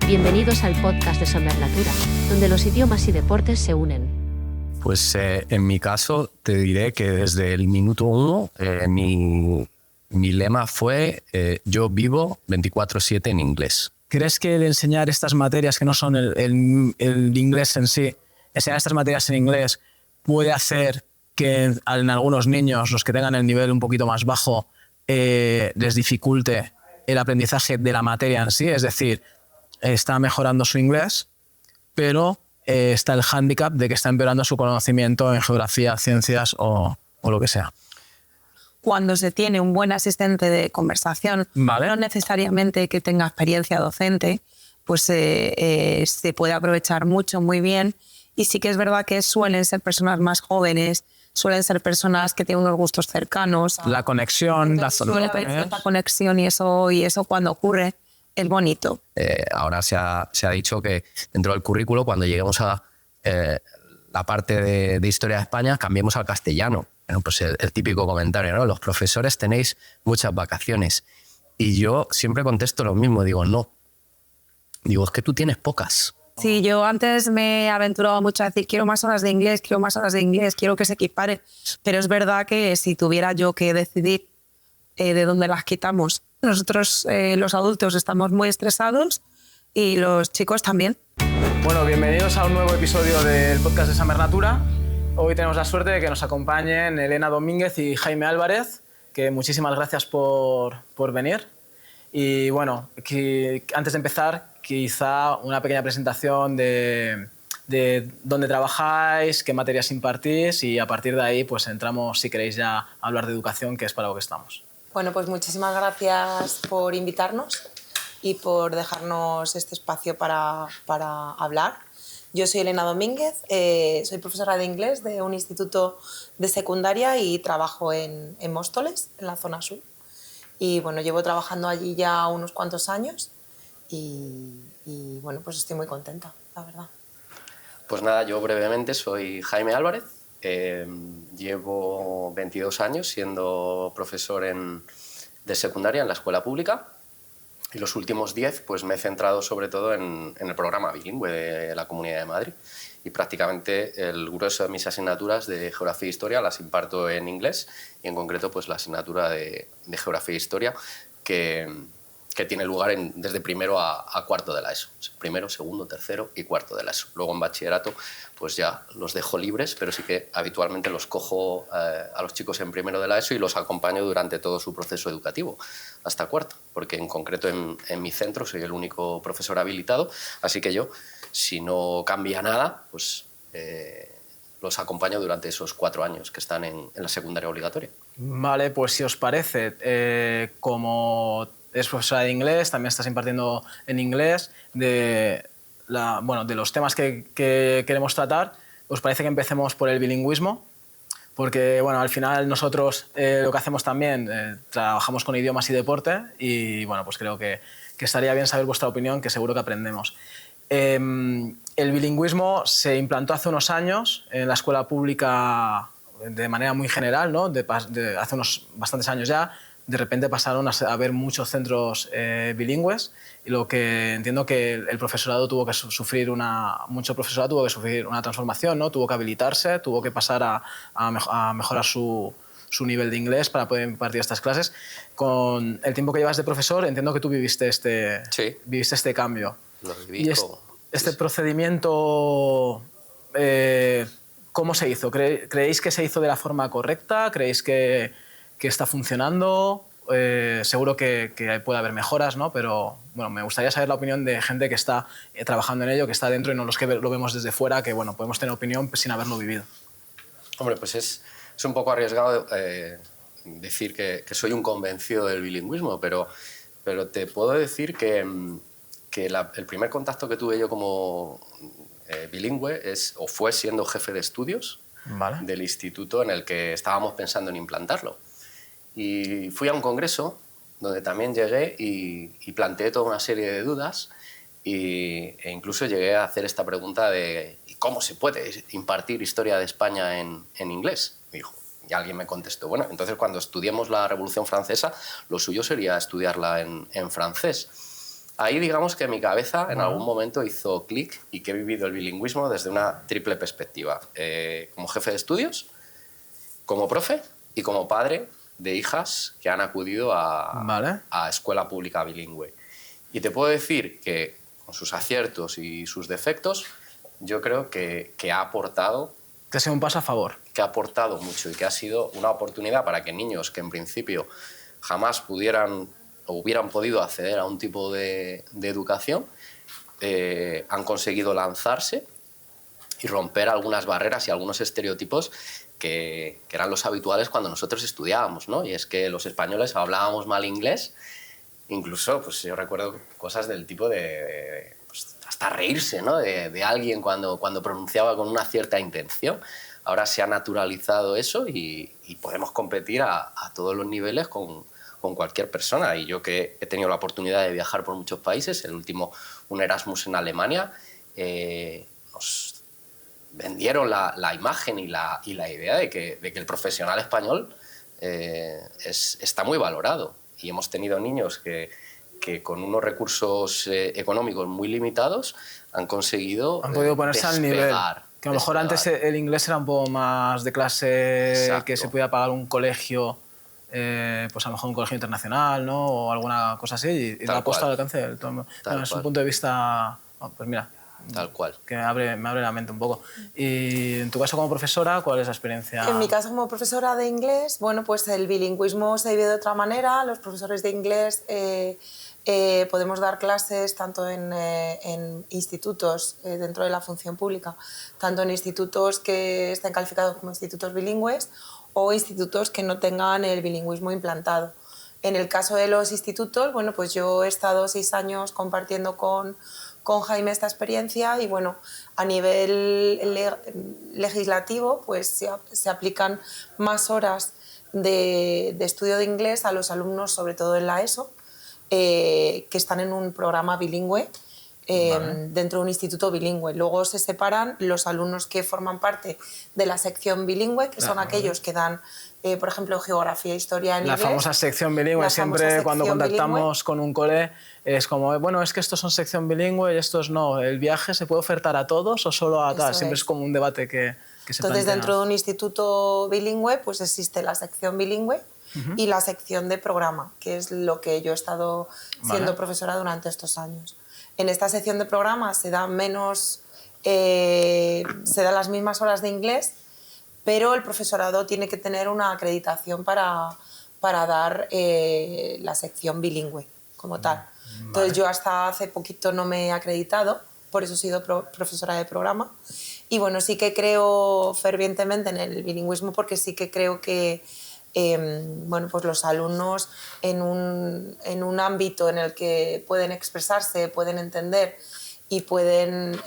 Bienvenidos al podcast de Summer Natura, donde los idiomas y deportes se unen. Pues en mi caso te diré que desde el minuto 1 mi lema fue yo vivo 24/7 en inglés. ¿Crees que el enseñar estas materias que no son el inglés en sí, enseñar estas materias en inglés puede hacer que en algunos niños, los que tengan el nivel un poquito más bajo, les dificulte el aprendizaje de la materia en sí? Es decir, está mejorando su inglés, pero está el hándicap de que está empeorando su conocimiento en geografía, ciencias o lo que sea. Cuando se tiene un buen asistente de conversación, ¿vale? No necesariamente que tenga experiencia docente, pues se puede aprovechar mucho, muy bien. Y sí que es verdad que suelen ser personas más jóvenes, suelen ser personas que tienen unos gustos cercanos. La conexión, la zona. Suele haber cierta conexión y eso cuando ocurre es bonito. Ahora se ha dicho que dentro del currículo, cuando lleguemos a la parte de Historia de España, cambiemos al castellano. Bueno, pues el típico comentario, ¿no? Los profesores tenéis muchas vacaciones. Y yo siempre contesto lo mismo, digo, no. Digo, es que tú tienes pocas. Sí, yo antes me he aventurado mucho a decir quiero más horas de inglés, quiero que se equipare. Pero es verdad que si tuviera yo que decidir de dónde las quitamos, nosotros los adultos estamos muy estresados y los chicos también. Bueno, bienvenidos a un nuevo episodio del podcast de Summer Natura. Hoy tenemos la suerte de que nos acompañen Elena Domínguez y Jaime Álvarez, que muchísimas gracias por venir. Y bueno, antes de empezar, quizá una pequeña presentación de dónde trabajáis, qué materias impartís y a partir de ahí pues entramos, si queréis, ya a hablar de educación, que es para lo que estamos. Bueno, pues muchísimas gracias por invitarnos y por dejarnos este espacio para hablar. Yo soy Elena Domínguez, soy profesora de inglés de un instituto de secundaria y trabajo en Móstoles, en la zona sur. Y bueno, llevo trabajando allí ya unos cuantos años y bueno, pues estoy muy contenta, la verdad. Pues nada, yo brevemente soy Jaime Álvarez. Llevo 22 años siendo profesor de secundaria en la escuela pública. Y los últimos 10 pues me he centrado sobre todo en el programa bilingüe de la Comunidad de Madrid y prácticamente el grueso de mis asignaturas de Geografía e Historia las imparto en inglés y en concreto pues la asignatura de Geografía e Historia que tiene lugar desde primero a cuarto de la ESO. Primero, segundo, tercero y cuarto de la ESO. Luego en bachillerato pues ya los dejo libres, pero sí que habitualmente los cojo a los chicos en primero de la ESO y los acompaño durante todo su proceso educativo, hasta cuarto, porque en concreto en mi centro soy el único profesor habilitado, así que yo, si no cambia nada, pues los acompaño durante esos 4 años que están en la secundaria obligatoria. Vale, pues si os parece, como es profesora de inglés, también estás impartiendo en inglés, de los temas que queremos tratar, ¿os parece que empecemos por el bilingüismo? Porque bueno, al final nosotros lo que hacemos también, trabajamos con idiomas y deporte y bueno, pues creo que estaría bien saber vuestra opinión, que seguro que aprendemos. El bilingüismo se implantó hace unos años en la escuela pública de manera muy general, ¿no? Hace unos bastantes años ya. De repente pasaron a haber muchos centros bilingües y lo que entiendo que el profesorado tuvo que sufrir mucho profesorado tuvo que sufrir una transformación, ¿no? Tuvo que habilitarse, tuvo que pasar a mejorar su nivel de inglés para poder impartir estas clases. Con el tiempo que llevas de profesor, entiendo que tú viviste este cambio. Lo viví. Y este procedimiento, ¿cómo se hizo? ¿Creéis que se hizo de la forma correcta? ¿Creéis que está funcionando? Seguro que puede haber mejoras, ¿no? Pero bueno, me gustaría saber la opinión de gente que está trabajando en ello, que está dentro y no los que lo vemos desde fuera, que bueno, podemos tener opinión sin haberlo vivido. Hombre, pues es un poco arriesgado decir que soy un convencido del bilingüismo, pero te puedo decir que el primer contacto que tuve yo como bilingüe fue siendo jefe de estudios. Vale. Del instituto en el que estábamos pensando en implantarlo. Y fui a un congreso donde también llegué y planteé toda una serie de dudas e incluso llegué a hacer esta pregunta de ¿cómo se puede impartir historia de España en inglés? Y alguien me contestó, bueno, entonces cuando estudiemos la Revolución Francesa, lo suyo sería estudiarla en francés. ahí digamos que mi cabeza en algún momento hizo clic y que he vivido el bilingüismo desde una triple perspectiva. Como jefe de estudios, como profe y como padre de hijas que han acudido a escuela pública bilingüe. Y te puedo decir que con sus aciertos y sus defectos, yo creo que ha aportado... Que ha sido un paso a favor. Que ha aportado mucho y que ha sido una oportunidad para que niños que en principio jamás pudieran o hubieran podido acceder a un tipo de educación, han conseguido lanzarse y romper algunas barreras y algunos estereotipos que eran los habituales cuando nosotros estudiábamos, ¿no? Y es que los españoles hablábamos mal inglés, incluso pues yo recuerdo cosas del tipo de pues, hasta reírse, ¿no? de alguien cuando pronunciaba con una cierta intención. Ahora se ha naturalizado eso y podemos competir a todos los niveles con cualquier persona. Y yo que he tenido la oportunidad de viajar por muchos países, el último un Erasmus en Alemania, nos vendieron la imagen y la idea de que el profesional español está muy valorado. Y hemos tenido niños que con unos recursos económicos muy limitados han podido ponerse al nivel. Que a lo mejor antes el inglés era un poco más de clase. Exacto. Que se podía pagar un colegio, pues a lo mejor un colegio internacional, ¿no? O alguna cosa así, y la puesta al alcance del todo. Bueno, es un punto de vista, pues mira, tal cual. Que me abre la mente un poco. Y en tu caso como profesora, ¿cuál es la experiencia? En mi caso como profesora de inglés, bueno, pues el bilingüismo se vive de otra manera. Los profesores de inglés podemos dar clases tanto en institutos dentro de la función pública, tanto en institutos que estén calificados como institutos bilingües o institutos que no tengan el bilingüismo implantado. En el caso de los institutos, bueno, pues yo he estado 6 años compartiendo con Jaime esta experiencia y bueno, a nivel legislativo pues se aplican más horas de estudio de inglés a los alumnos, sobre todo en la ESO, que están en un programa bilingüe dentro de un instituto bilingüe. Luego se separan los alumnos que forman parte de la sección bilingüe, que son aquellos que dan, por ejemplo, geografía e historia en inglés. La famosa sección bilingüe. Siempre cuando contactamos con un cole es como, bueno, es que estos son sección bilingüe y estos no. ¿El viaje se puede ofertar a todos o solo a tal? Siempre es como un debate que se plantea. Entonces, dentro de un instituto bilingüe pues existe la sección bilingüe y la sección de programa, que es lo que yo he estado siendo profesora durante estos años. En esta sección de programa se dan las mismas horas de inglés, pero el profesorado tiene que tener una acreditación para dar la sección bilingüe como tal. Entonces yo hasta hace poquito no me he acreditado, por eso he sido profesora de programa. Y bueno, sí que creo fervientemente en el bilingüismo porque sí que creo que bueno, pues los alumnos en un ámbito en el que pueden expresarse, pueden entender y pueden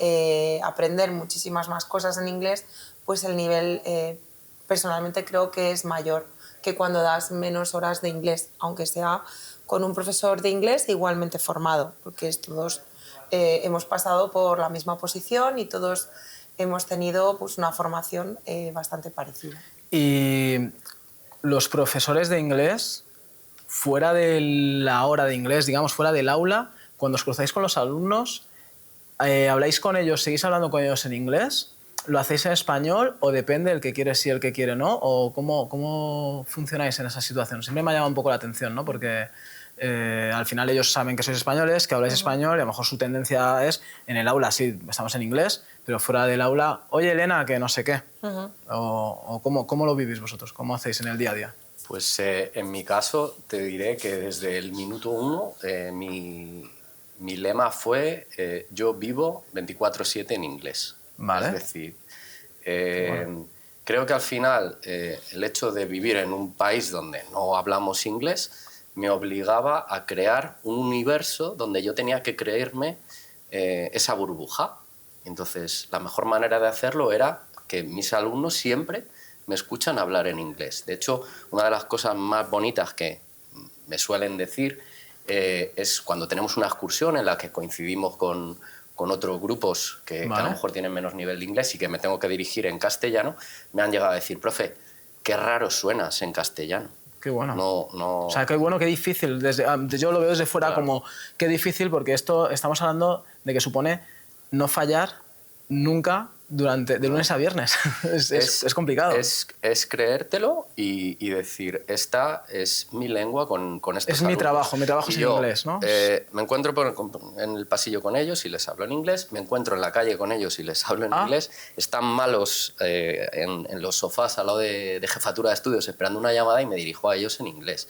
aprender muchísimas más cosas en inglés, pues el nivel personalmente creo que es mayor que cuando das menos horas de inglés, aunque sea con un profesor de inglés igualmente formado, porque todos hemos pasado por la misma posición y todos hemos tenido pues, una formación bastante parecida. Y los profesores de inglés, fuera de la hora de inglés, digamos, fuera del aula, cuando os cruzáis con los alumnos, ¿habláis con ellos, seguís hablando con ellos en inglés? ¿Lo hacéis en español o depende el que quiere sí, el que quiere no? ¿O cómo funcionáis en esa situación? Siempre me ha llamado un poco la atención, ¿no? Porque al final ellos saben que sois españoles, que habláis español y a lo mejor su tendencia es en el aula, sí, estamos en inglés, pero fuera del aula, oye Elena, que no sé qué. O ¿cómo lo vivís vosotros? ¿Cómo hacéis en el día a día? Pues en mi caso te diré que desde el minuto 1 mi lema fue yo vivo 24/7 en inglés. Vale. Es decir, creo que al final el hecho de vivir en un país donde no hablamos inglés me obligaba a crear un universo donde yo tenía que creerme esa burbuja. Entonces, la mejor manera de hacerlo era que mis alumnos siempre me escuchan hablar en inglés. De hecho, una de las cosas más bonitas que me suelen decir es cuando tenemos una excursión en la que coincidimos con otros grupos que a lo mejor tienen menos nivel de inglés y que me tengo que dirigir en castellano, me han llegado a decir, profe, qué raro suenas en castellano. Qué bueno. No... O sea, qué bueno, qué difícil. Yo lo veo desde fuera Claro. como qué difícil, porque esto estamos hablando de que supone no fallar nunca de lunes a viernes. es complicado. Es creértelo y decir, esta es mi lengua con estos Es mi trabajo es en inglés, ¿no? Me encuentro en el pasillo con ellos y les hablo en inglés, me encuentro en la calle con ellos y les hablo en inglés, están malos en los sofás al lado de jefatura de estudios esperando una llamada y me dirijo a ellos en inglés.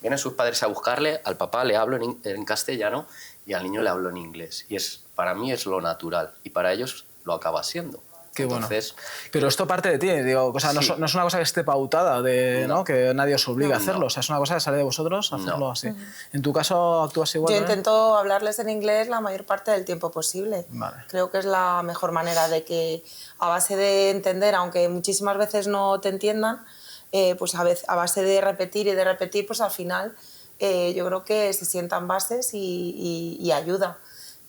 Vienen sus padres a buscarle, al papá le hablo en castellano y al niño le hablo en inglés. Y para mí es lo natural y para ellos lo acaba siendo. Qué bueno. Entonces, pero esto parte de ti, digo, o sea, sí. no es una cosa que esté pautada, ¿no? Que nadie os obliga a hacerlo, No. o sea, es una cosa que sale de vosotros hacerlo No. así. ¿En tu caso actúas igual? Yo ¿no? intento hablarles en inglés la mayor parte del tiempo posible. Vale. Creo que es la mejor manera de que, a base de entender, aunque muchísimas veces no te entiendan, pues a base de repetir, pues al final yo creo que se sientan bases y ayuda.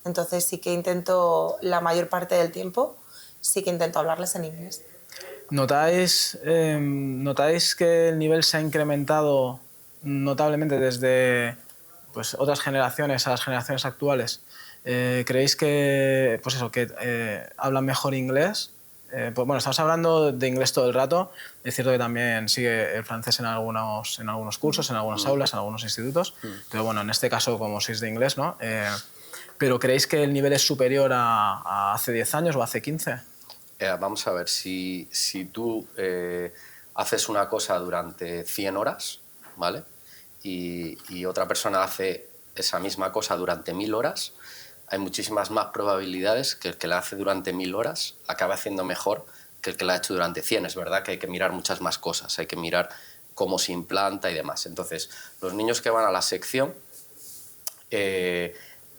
Entonces sí que intento, la mayor parte del tiempo, sí que intento hablarles en inglés. ¿Notáis que el nivel se ha incrementado notablemente desde pues, otras generaciones a las generaciones actuales? ¿Creéis que, pues eso, que hablan mejor inglés? Pues bueno, estamos hablando de inglés todo el rato. Es cierto que también sigue el francés en algunos cursos, en algunas aulas, en algunos institutos. Pero bueno, en este caso, como sois de inglés, ¿no? ¿Pero creéis que el nivel es superior a hace 10 años o hace 15? Vamos a ver, si tú haces una cosa durante 100 horas, ¿vale? Y otra persona hace esa misma cosa durante 1000 horas, hay muchísimas más probabilidades que el que la hace durante 1000 horas acabe haciendo mejor que el que la ha hecho durante 100. Es verdad que hay que mirar muchas más cosas, hay que mirar cómo se implanta y demás. Entonces, los niños que van a la sección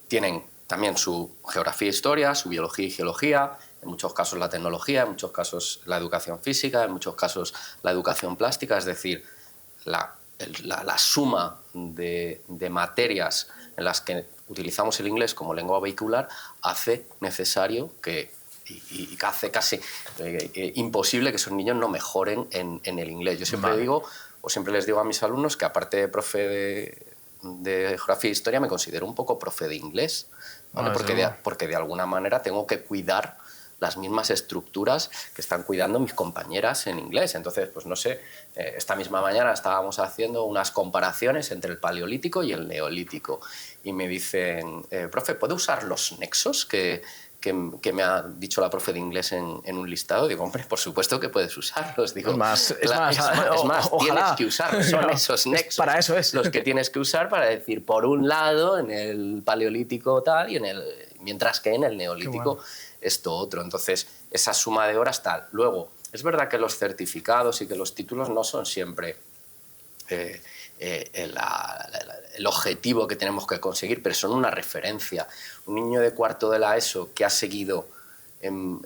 tienen también su geografía e historia, su biología y geología, en muchos casos la tecnología, en muchos casos la educación física, en muchos casos la educación plástica, es decir, la suma de materias en las que utilizamos el inglés como lengua vehicular hace necesario y hace casi imposible que esos niños no mejoren en el inglés. Yo siempre les digo a mis alumnos que aparte de profe de geografía e historia me considero un poco profe de inglés, ¿vale? Porque de alguna manera tengo que cuidar las mismas estructuras que están cuidando mis compañeras en inglés. Entonces, pues no sé, esta misma mañana estábamos haciendo unas comparaciones entre el paleolítico y el neolítico y me dicen, profe, ¿puedo usar los nexos que me ha dicho la profe de inglés en un listado? Digo, hombre, por supuesto que puedes usarlos. Digo, es más, tienes que usarlos. Son esos nexos para eso es. los que tienes que usar para decir, por un lado, en el paleolítico tal, mientras que en el neolítico esto otro. Entonces, esa suma de horas tal. Luego, es verdad que los certificados y que los títulos no son siempre el objetivo que tenemos que conseguir, pero son una referencia. Un niño de cuarto de la ESO que ha seguido en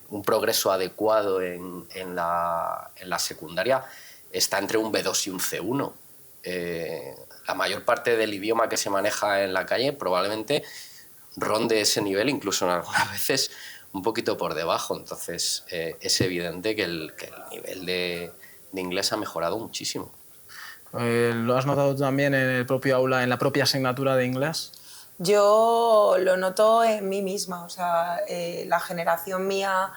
un progreso adecuado en la secundaria está entre un B2 y un C1. La mayor parte del idioma que se maneja en la calle probablemente ronde ese nivel, incluso algunas veces un poquito por debajo. Entonces, es evidente que el nivel de inglés ha mejorado muchísimo. ¿Lo has notado también en el propio aula, en la propia asignatura de inglés? Yo lo noto en mí misma, o sea, la generación mía,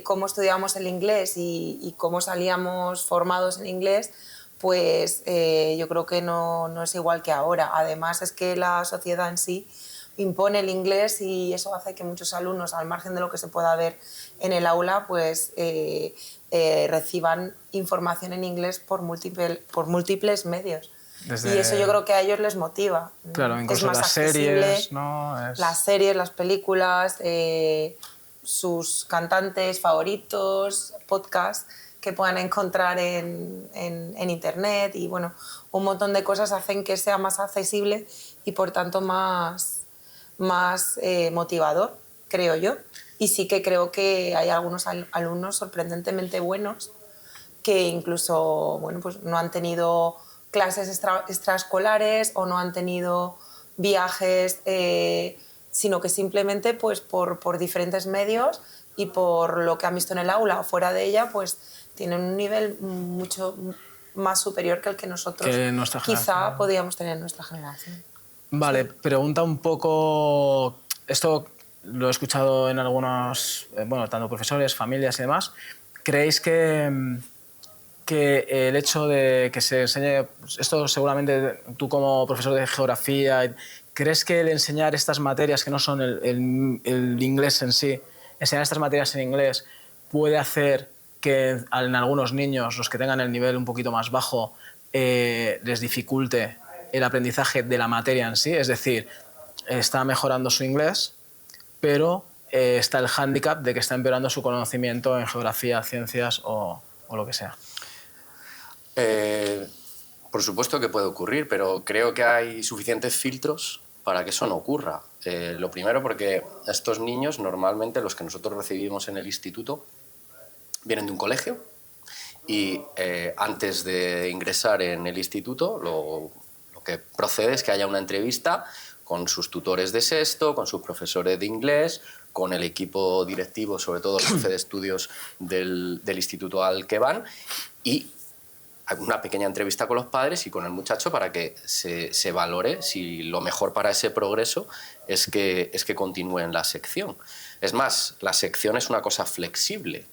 cómo estudiábamos el inglés y cómo salíamos formados en inglés, pues yo creo que no es igual que ahora. Además, es que la sociedad en sí impone el inglés y eso hace que muchos alumnos, al margen de lo que se pueda ver en el aula, pues reciban información en inglés por múltiples medios. Y eso yo creo que a ellos les motiva. Claro, incluso es más las series, ¿no? Las series, las películas, sus cantantes favoritos, podcasts que puedan encontrar en internet y bueno, un montón de cosas hacen que sea más accesible y por tanto más motivador, creo yo. Y sí que creo que hay algunos alumnos sorprendentemente buenos que incluso bueno, pues no han tenido clases extraescolares o no han tenido viajes, sino que simplemente pues, por diferentes medios y por lo que han visto en el aula o fuera de ella, pues tienen un nivel mucho más superior que el que nosotros Que nuestra quizá generación. podíamos tener en nuestra generación. Vale, pregunta un poco... Esto lo he escuchado en algunos, bueno, tanto profesores, familias y demás. ¿Creéis que el hecho de que se enseñe, esto seguramente tú como profesor de geografía, ¿crees que el enseñar estas materias que no son el inglés en sí, enseñar estas materias en inglés puede hacer que en algunos niños, los que tengan el nivel un poquito más bajo, les dificulte el aprendizaje de la materia en sí? Es decir, está mejorando su inglés, pero está el hándicap de que está empeorando su conocimiento en geografía, ciencias o lo que sea. Por supuesto que puede ocurrir, pero creo que hay suficientes filtros para que eso no ocurra. Lo primero porque estos niños, normalmente los que nosotros recibimos en el instituto, vienen de un colegio y antes de ingresar en el instituto lo que procede es que haya una entrevista con sus tutores de sexto, con sus profesores de inglés, con el equipo directivo, sobre todo el jefe de estudios del instituto al que van, y una pequeña entrevista con los padres y con el muchacho para que se valore si lo mejor para ese progreso es que continúe en la sección. Es más, la sección es una cosa flexible.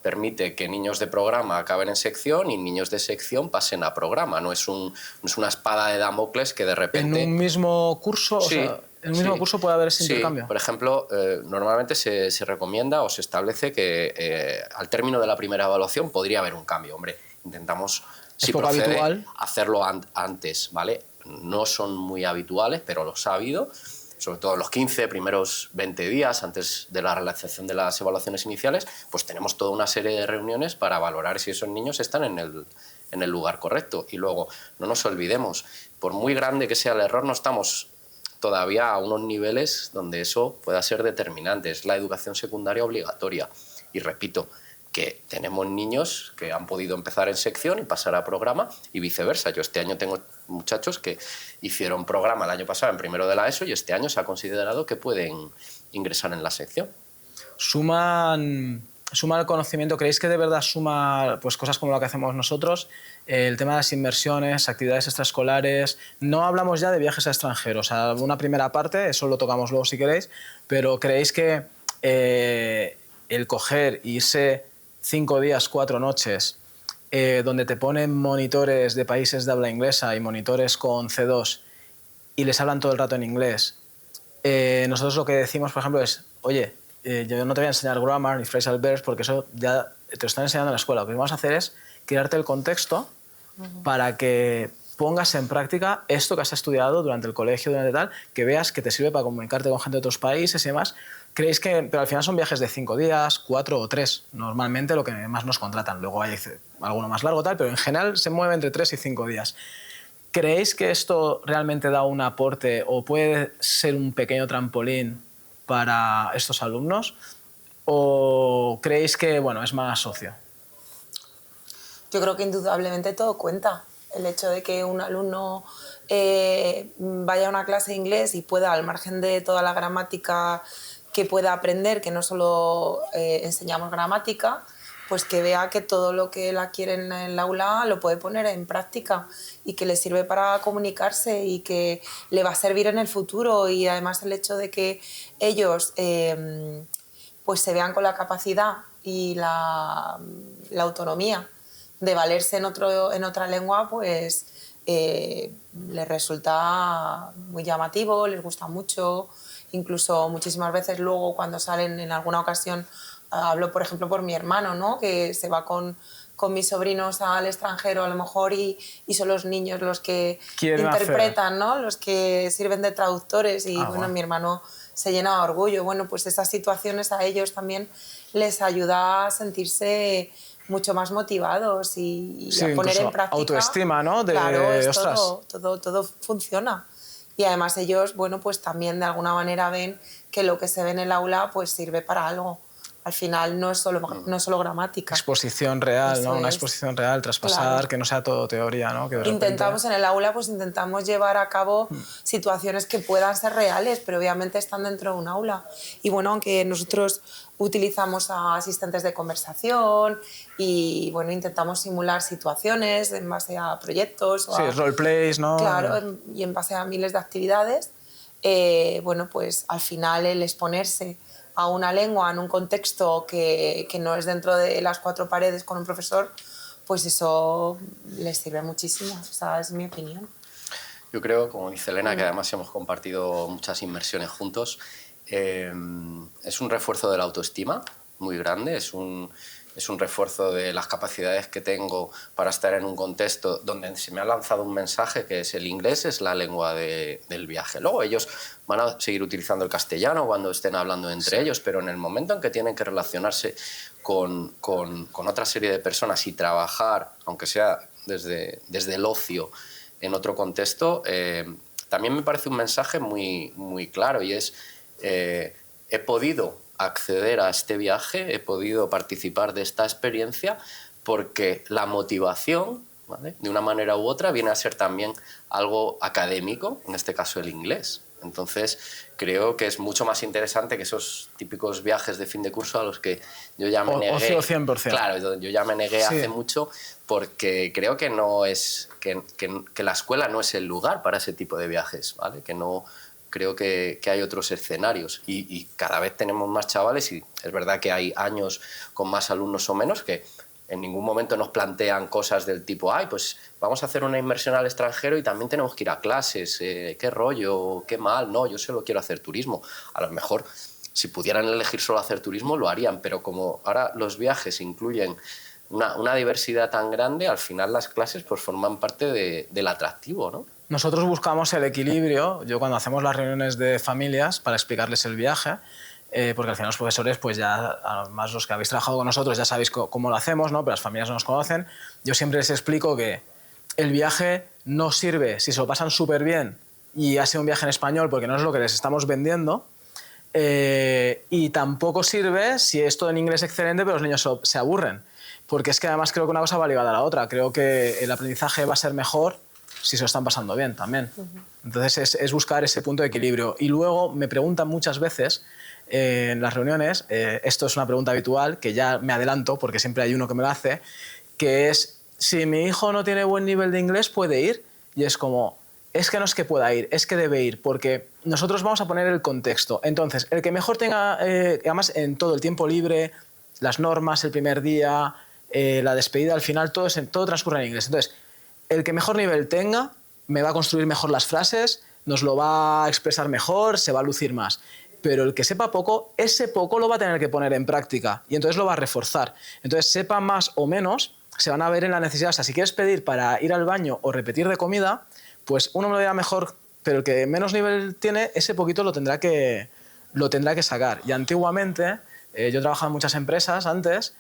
Permite que niños de programa acaben en sección y niños de sección pasen a programa. No es una espada de Damocles que de repente... ¿En un mismo curso? Sí, o sea, ¿en un mismo curso puede haber ese intercambio? Por ejemplo, normalmente se recomienda o se establece que al término de la primera evaluación podría haber un cambio. Hombre, intentamos, si poco procede, habitual hacerlo antes, ¿vale? No son muy habituales, pero los ha habido, sobre todo los 15 primeros 20 días antes de la realización de las evaluaciones iniciales, pues tenemos toda una serie de reuniones para valorar si esos niños están en el lugar correcto. Y luego, no nos olvidemos, por muy grande que sea el error, no estamos todavía a unos niveles donde eso pueda ser determinante. Es la educación secundaria obligatoria. Y repito, que tenemos niños que han podido empezar en sección y pasar a programa y viceversa. Yo este año tengo muchachos que hicieron programa el año pasado en primero de la ESO y este año se ha considerado que pueden ingresar en la sección. ¿Suma el conocimiento? ¿Creéis que de verdad suma pues, cosas como lo que hacemos nosotros? El tema de las inversiones, actividades extraescolares... No hablamos ya de viajes a extranjeros. O sea, una primera parte, eso lo tocamos luego si queréis, pero ¿creéis que el coger y irse 5 días, 4 noches, donde te ponen monitores de países de habla inglesa y monitores con C2 y les hablan todo el rato en inglés? Nosotros lo que decimos, por ejemplo, es, oye, yo no te voy a enseñar grammar ni phrasal verbs porque eso ya te lo están enseñando en la escuela. Lo que vamos a hacer es crearte el contexto para que pongas en práctica esto que has estudiado durante el colegio, durante tal, que veas que te sirve para comunicarte con gente de otros países y demás. ¿Creéis que, pero al final son viajes de 5 días, 4 o 3, normalmente lo que más nos contratan? Luego hay alguno más largo, tal, pero en general se mueve entre 3 y 5 días. ¿Creéis que esto realmente da un aporte o puede ser un pequeño trampolín para estos alumnos? ¿O creéis que bueno, es más socio? Yo creo que indudablemente todo cuenta. El hecho de que un alumno vaya a una clase de inglés y pueda, al margen de toda la gramática que pueda aprender, que no solo enseñamos gramática, pues que vea que todo lo que él adquiere en el aula lo puede poner en práctica y que le sirve para comunicarse y que le va a servir en el futuro. Y además el hecho de que ellos pues se vean con la capacidad y la autonomía de valerse en otra lengua, pues les resulta muy llamativo, les gusta mucho. Incluso muchísimas veces luego cuando salen en alguna ocasión, hablo por ejemplo por mi hermano, ¿no? Que se va con mis sobrinos al extranjero a lo mejor y son los niños los que interpretan, ¿no? Los que sirven de traductores y bueno, mi hermano se llena de orgullo. Bueno, pues esas situaciones a ellos también les ayuda a sentirse mucho más motivados y sí, a poner en práctica. Autoestima, ¿no? Claro, todo funciona. Y además ellos, bueno, pues también de alguna manera ven que lo que se ve en el aula pues sirve para algo Al final no es solo gramática. Exposición real, Eso ¿no? Una es. exposición real, traspasar, Claro. que no sea todo teoría, ¿no? Que de repente- Intentamos en el aula, pues intentamos llevar a cabo situaciones que puedan ser reales, pero obviamente están dentro de un aula. Y bueno, aunque nosotros utilizamos a asistentes de conversación y bueno, intentamos simular situaciones en base a proyectos. Sí, roleplays, ¿no? Claro, y en base a miles de actividades, bueno, pues al final el exponerse a una lengua en un contexto que no es dentro de las cuatro paredes con un profesor, pues eso les sirve muchísimo. Esa es mi opinión. Yo creo, como dice Elena, que además hemos compartido muchas inmersiones juntos, es un refuerzo de la autoestima muy grande, es un refuerzo de las capacidades que tengo para estar en un contexto donde se me ha lanzado un mensaje que es el inglés es la lengua del viaje. Luego ellos van a seguir utilizando el castellano cuando estén hablando entre ellos, pero en el momento en que tienen que relacionarse con otra serie de personas y trabajar, aunque sea desde el ocio, en otro contexto, también me parece un mensaje muy, muy claro y es he podido acceder a este viaje, he podido participar de esta experiencia porque la motivación, ¿vale?, de una manera u otra viene a ser también algo académico, en este caso el inglés. Entonces creo que es mucho más interesante que esos típicos viajes de fin de curso a los que yo ya me negué. Ocio 100%. Claro, yo ya me negué hace mucho porque creo que no es que la escuela no es el lugar para ese tipo de viajes, ¿vale? Que no creo que hay otros escenarios y cada vez tenemos más chavales y es verdad que hay años con más alumnos o menos que en ningún momento nos plantean cosas del tipo, ay, pues vamos a hacer una inmersión al extranjero y también tenemos que ir a clases, qué rollo, qué mal, no, yo solo quiero hacer turismo. A lo mejor, si pudieran elegir solo hacer turismo, lo harían, pero como ahora los viajes incluyen una diversidad tan grande, al final las clases pues forman parte del atractivo, ¿no? Nosotros buscamos el equilibrio. Yo cuando hacemos las reuniones de familias para explicarles el viaje, porque al final los profesores, pues ya, además los que habéis trabajado con nosotros ya sabéis cómo lo hacemos, ¿no? Pero las familias no nos conocen. Yo siempre les explico que el viaje no sirve si se lo pasan súper bien y ha sido un viaje en español porque no es lo que les estamos vendiendo, y tampoco sirve si es todo en inglés excelente pero los niños se aburren. Porque es que además creo que una cosa va ligada a la otra. Creo que el aprendizaje va a ser mejor si se lo están pasando bien también. Entonces es buscar ese punto de equilibrio. Y luego me preguntan muchas veces en las reuniones, esto es una pregunta habitual, que ya me adelanto porque siempre hay uno que me lo hace, que es, si mi hijo no tiene buen nivel de inglés, ¿puede ir? Y es como, es que no es que pueda ir, es que debe ir, porque nosotros vamos a poner el contexto. Entonces, el que mejor tenga, además en todo el tiempo libre, las normas, el primer día, la despedida, al final, todo transcurre en inglés. Entonces, el que mejor nivel tenga me va a construir mejor las frases, nos lo va a expresar mejor, se va a lucir más. Pero el que sepa poco, ese poco lo va a tener que poner en práctica y entonces lo va a reforzar. Entonces, sepa más o menos, se van a ver en la necesidad. O sea, si quieres pedir para ir al baño o repetir de comida, pues uno me lo dirá mejor, pero el que menos nivel tiene, ese poquito lo tendrá que sacar. Y antiguamente, yo trabajaba en muchas empresas antes,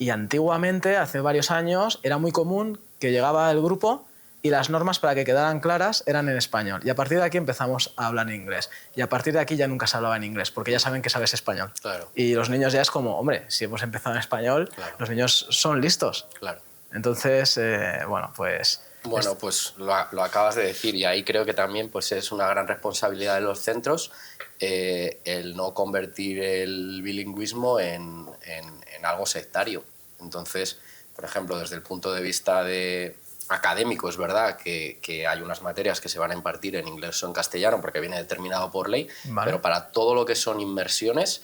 y antiguamente, hace varios años, era muy común que llegaba el grupo y las normas para que quedaran claras eran en español. Y a partir de aquí empezamos a hablar en inglés. Y a partir de aquí ya nunca se hablaba en inglés, porque ya saben que sabes español. Claro. Y los niños ya es como, hombre, si hemos empezado en español, Claro. los niños son listos. Claro. Entonces, bueno, pues... Bueno, pues lo acabas de decir y ahí creo que también pues, es una gran responsabilidad de los centros el no convertir el bilingüismo en algo sectario. Entonces, por ejemplo, desde el punto de vista académico, es verdad que hay unas materias que se van a impartir en inglés o en castellano porque viene determinado por ley, Vale. pero para todo lo que son inmersiones,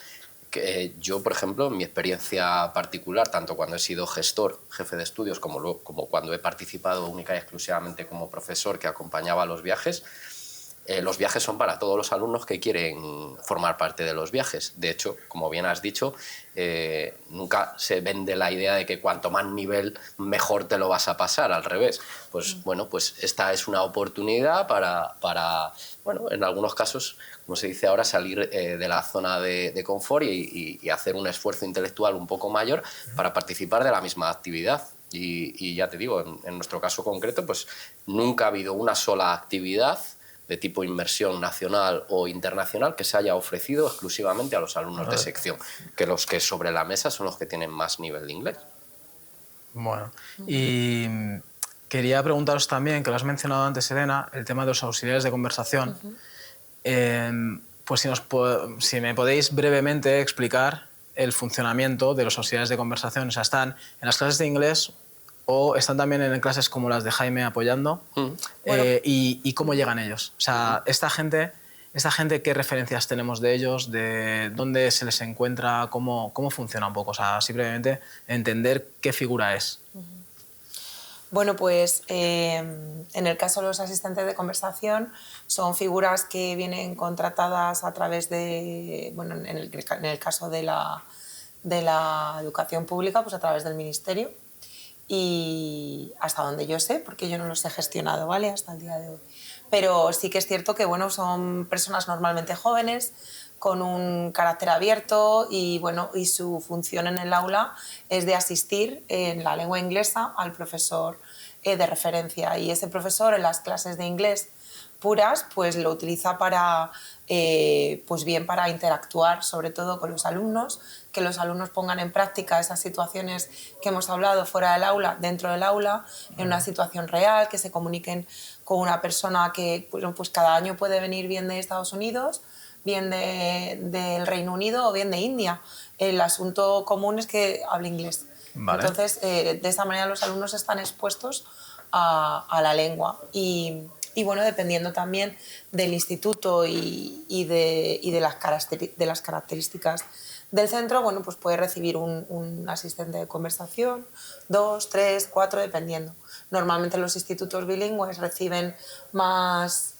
que yo, por ejemplo, en mi experiencia particular, tanto cuando he sido gestor, jefe de estudios, como cuando he participado única y exclusivamente como profesor que acompañaba los viajes son para todos los alumnos que quieren formar parte de los viajes. De hecho, como bien has dicho, nunca se vende la idea de que cuanto más nivel, mejor te lo vas a pasar, al revés. Pues bueno, pues esta es una oportunidad para bueno, en algunos casos, como se dice ahora, salir de la zona de confort y hacer un esfuerzo intelectual un poco mayor para participar de la misma actividad. Y ya te digo, en nuestro caso concreto, pues nunca ha habido una sola actividad de tipo inmersión nacional o internacional que se haya ofrecido exclusivamente a los alumnos de sección, que los que sobre la mesa son los que tienen más nivel de inglés. Bueno, y quería preguntaros también, que lo has mencionado antes, Elena, el tema de los auxiliares de conversación. Pues si me podéis brevemente explicar el funcionamiento de los auxiliares de conversación. O sea, ¿están en las clases de inglés o están también en clases como las de Jaime apoyando? ¿Y cómo llegan ellos? O sea, esta gente, ¿qué referencias tenemos de ellos? ¿De dónde se les encuentra? ¿Cómo funciona un poco? O sea, simplemente entender qué figura es. Bueno, pues en el caso de los asistentes de conversación son figuras que vienen contratadas a través de, bueno, en el caso de la educación pública, pues a través del ministerio, y hasta donde yo sé, porque yo no los he gestionado, ¿vale?, hasta el día de hoy. Pero sí que es cierto que, bueno, son personas normalmente jóvenes, con un carácter abierto y, bueno, y su función en el aula es de asistir en la lengua inglesa al profesor de referencia, y ese profesor en las clases de inglés puras pues lo utiliza para, pues bien para interactuar sobre todo con los alumnos, que los alumnos pongan en práctica esas situaciones que hemos hablado fuera del aula, dentro del aula, en una situación real, que se comuniquen con una persona que pues cada año puede venir bien de Estados Unidos, bien del Reino Unido o bien de India. El asunto común es que hable inglés. Vale. Entonces, de esa manera los alumnos están expuestos a la lengua. Y bueno, dependiendo también del instituto y de las características del centro, bueno, pues puede recibir un asistente de conversación, 2, 3, 4, dependiendo. Normalmente los institutos bilingües reciben más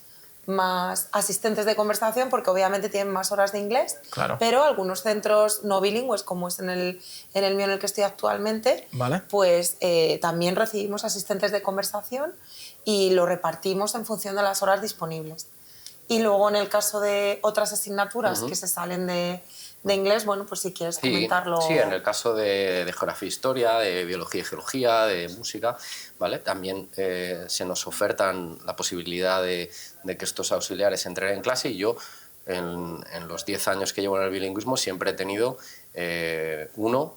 asistentes de conversación porque obviamente tienen más horas de inglés, claro. Pero algunos centros no bilingües, como es en el mío en el que estoy actualmente, ¿vale?, pues también recibimos asistentes de conversación y lo repartimos en función de las horas disponibles. Y luego en el caso de otras asignaturas que se salen de inglés, bueno, pues si quieres comentarlo. Sí, en el caso de geografía e historia, de biología y geología, de música, ¿vale?, también se nos ofertan la posibilidad de que estos auxiliares entren en clase, y yo en los 10 años que llevo en el bilingüismo siempre he tenido uno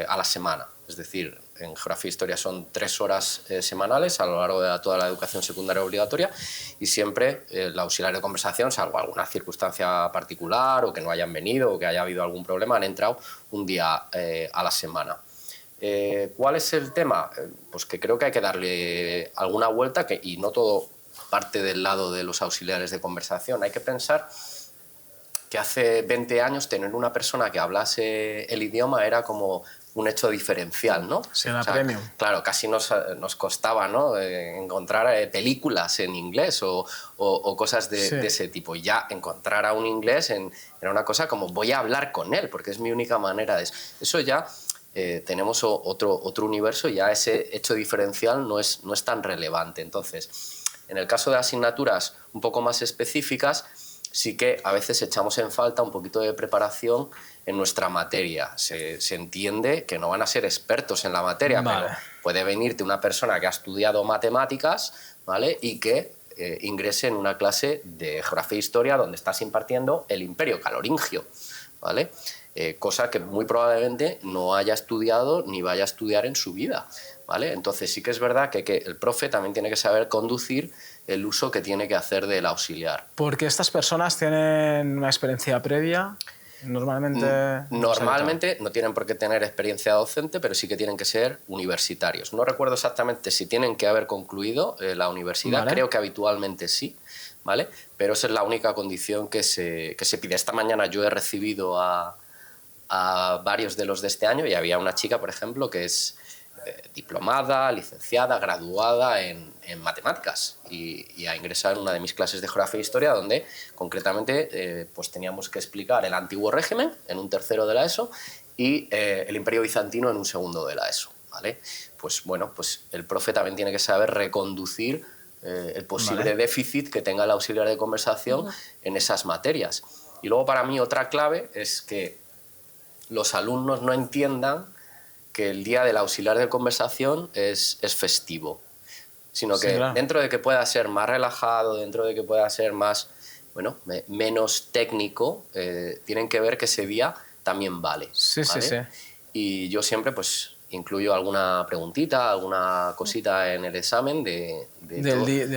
a la semana. Es decir, en geografía e historia son 3 horas semanales a lo largo de toda la educación secundaria obligatoria, y siempre el auxiliar de conversación, salvo alguna circunstancia particular o que no hayan venido o que haya habido algún problema, han entrado un día a la semana. ¿Cuál es el tema? Pues que creo que hay que darle alguna vuelta, y no todo parte del lado de los auxiliares de conversación. Hay que pensar que hace 20 años tener una persona que hablase el idioma era como un hecho diferencial, ¿no? Sí, era premium. Claro, casi nos costaba, ¿no?, encontrar películas en inglés o cosas de ese tipo. Y ya encontrar a un inglés era una cosa como voy a hablar con él porque es mi única manera de eso. Ya tenemos otro universo, y ya ese hecho diferencial no es tan relevante. Entonces, en el caso de asignaturas un poco más específicas, sí que a veces echamos en falta un poquito de preparación en nuestra materia. Se entiende que no van a ser expertos en la materia, vale, pero puede venirte una persona que ha estudiado matemáticas, ¿vale?, y que ingrese en una clase de geografía e historia donde estás impartiendo el Imperio Carolingio, ¿vale? Cosa que muy probablemente no haya estudiado ni vaya a estudiar en su vida, ¿vale? Entonces sí que es verdad que el profe también tiene que saber conducir el uso que tiene que hacer del auxiliar. Porque estas personas tienen una experiencia previa. Normalmente no tienen por qué tener experiencia docente, pero sí que tienen que ser universitarios. No recuerdo exactamente si tienen que haber concluido la universidad, ¿vale?, creo que habitualmente sí, ¿vale?, pero esa es la única condición que se pide. Esta mañana yo he recibido a varios de los de este año, y había una chica, por ejemplo, que es diplomada, licenciada, graduada en matemáticas, y ha ingresado en una de mis clases de geografía e historia donde concretamente pues teníamos que explicar el antiguo régimen en un tercero de la ESO y el Imperio Bizantino en un segundo de la ESO, ¿vale? Pues bueno, pues el profe también tiene que saber reconducir el posible déficit que tenga el auxiliar de conversación en esas materias. Y luego, para mí, otra clave es que los alumnos no entiendan que el día del auxiliar de conversación es festivo. sino Sí, que claro. dentro de que pueda ser más relajado, dentro de que pueda ser más, bueno, menos técnico, tienen que ver que ese día también vale. Sí, sí, ¿vale? sí. Y yo siempre pues incluyo alguna preguntita, alguna cosita en el examen de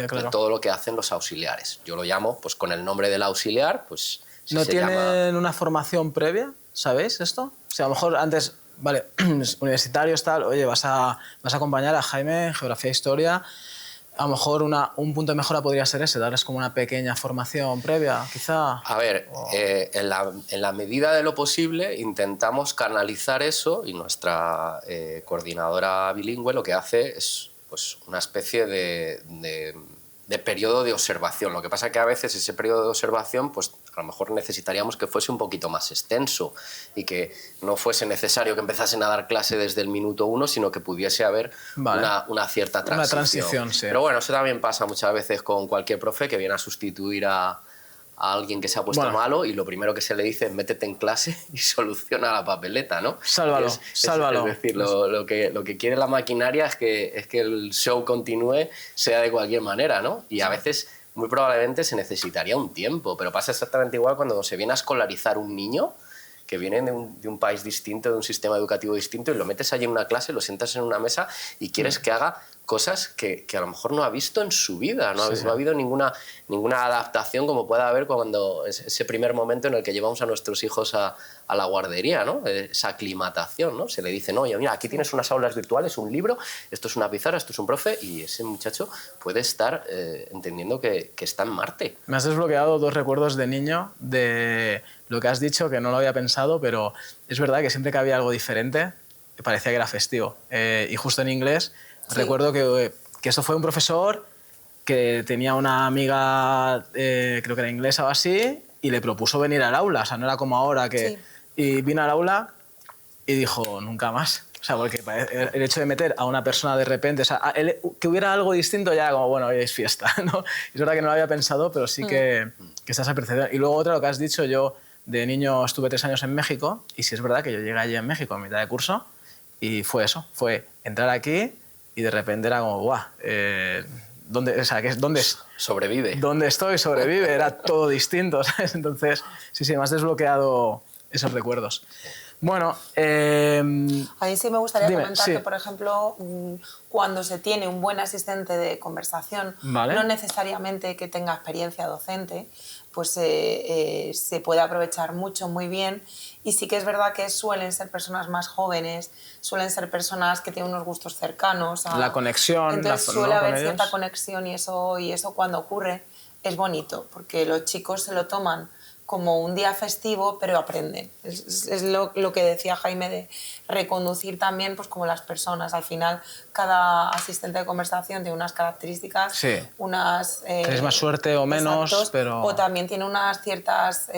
Claro. todo lo que hacen los auxiliares. Yo lo llamo pues con el nombre del auxiliar, pues si ¿No se tienen llama... una formación previa? ¿Sabéis esto? O sea, a lo mejor antes, vale, universitarios tal, oye, vas a acompañar a Jaime en geografía e historia. A lo mejor un punto de mejora podría ser ese, darles como una pequeña formación previa, quizá. A ver, en la medida de lo posible intentamos canalizar eso y nuestra coordinadora bilingüe lo que hace es pues, una especie de periodo de observación. Lo que pasa es que a veces ese periodo de observación pues, a lo mejor necesitaríamos que fuese un poquito más extenso y que no fuese necesario que empezasen a dar clase desde el minuto 1, sino que pudiese haber Vale. una cierta transición. Una transición, sí. Pero bueno, eso también pasa muchas veces con cualquier profe que viene a sustituir a alguien que se ha puesto Bueno. malo y lo primero que se le dice es métete en clase y soluciona la papeleta, ¿no? Sálvalo, sálvalo. Es decir, lo que quiere la maquinaria es que el show continúe, sea de cualquier manera, ¿no? Y a veces, muy probablemente, se necesitaría un tiempo, pero pasa exactamente igual cuando se viene a escolarizar un niño que viene de un país distinto, de un sistema educativo distinto, y lo metes allí en una clase, lo sientas en una mesa y quieres que haga cosas que a lo mejor no ha visto en su vida, no ha habido ninguna adaptación como pueda haber cuando ese primer momento en el que llevamos a nuestros hijos a la guardería, ¿no? Esa aclimatación, ¿no? Se le dice, no, oye, mira, aquí tienes unas aulas virtuales, un libro, esto es una pizarra, esto es un profe, y ese muchacho puede estar entendiendo que está en Marte. Me has desbloqueado dos recuerdos de niño de lo que has dicho, que no lo había pensado, pero es verdad que siempre que había algo diferente, parecía que era festivo. Y justo en inglés, recuerdo que eso fue un profesor que tenía una amiga, creo que era inglesa o así, y le propuso venir al aula. O sea, no era como ahora que... Sí. Y vino al aula y dijo, nunca más. O sea, porque el hecho de meter a una persona de repente, o sea, que hubiera algo distinto ya era como, bueno, hoy es fiesta, ¿no? Es verdad que no lo había pensado, pero sí que está esa percepción. Y luego otra, lo que has dicho, yo de niño estuve 3 años en México, y sí es verdad que yo llegué allí en México a mitad de curso, y fue eso, fue entrar aquí y de repente era como, guau, ¿dónde Sobrevive. ¿Dónde estoy? Sobrevive, era todo distinto, ¿sabes? Entonces, sí, me has desbloqueado esos recuerdos. Bueno, A mí sí me gustaría dime, comentar sí. que, por ejemplo, cuando se tiene un buen asistente de conversación, Vale. no necesariamente que tenga experiencia docente, pues se puede aprovechar mucho, muy bien. Y sí que es verdad que suelen ser personas más jóvenes, suelen ser personas que tienen unos gustos cercanos. La conexión, Entonces ¿no? suele haber con cierta ellos. conexión, y eso cuando ocurre es bonito, porque los chicos se lo toman como un día festivo, pero aprenden. Es lo que decía Jaime, de reconducir también pues, como las personas. Al final, cada asistente de conversación tiene unas características, Sí. unas... Tienes más suerte o menos, exactos, pero... O también tiene unas ciertas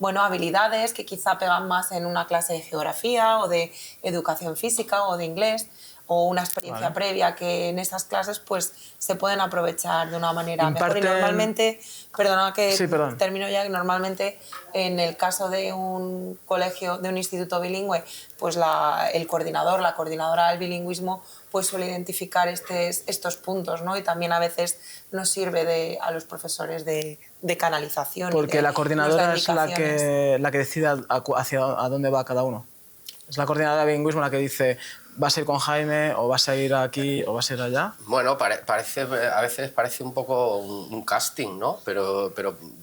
habilidades que quizá pegan más en una clase de geografía o de educación física o de inglés, o una experiencia Vale. previa que en esas clases pues se pueden aprovechar de una manera mejor. Y Imparten- normalmente, perdona que Sí, perdón. termino ya, que normalmente en el caso de un colegio, de un instituto bilingüe, pues el coordinador, la coordinadora del bilingüismo pues suele identificar estos puntos, ¿no? Y también a veces nos sirve a los profesores de canalización. Porque la coordinadora es la indicaciones. que decide hacia a dónde va cada uno. Es la coordinadora de bilingüismo la que dice, vas a ir con Jaime, o vas a ir aquí, o vas a ir allá. Bueno, a veces parece un poco un casting, ¿no? Pero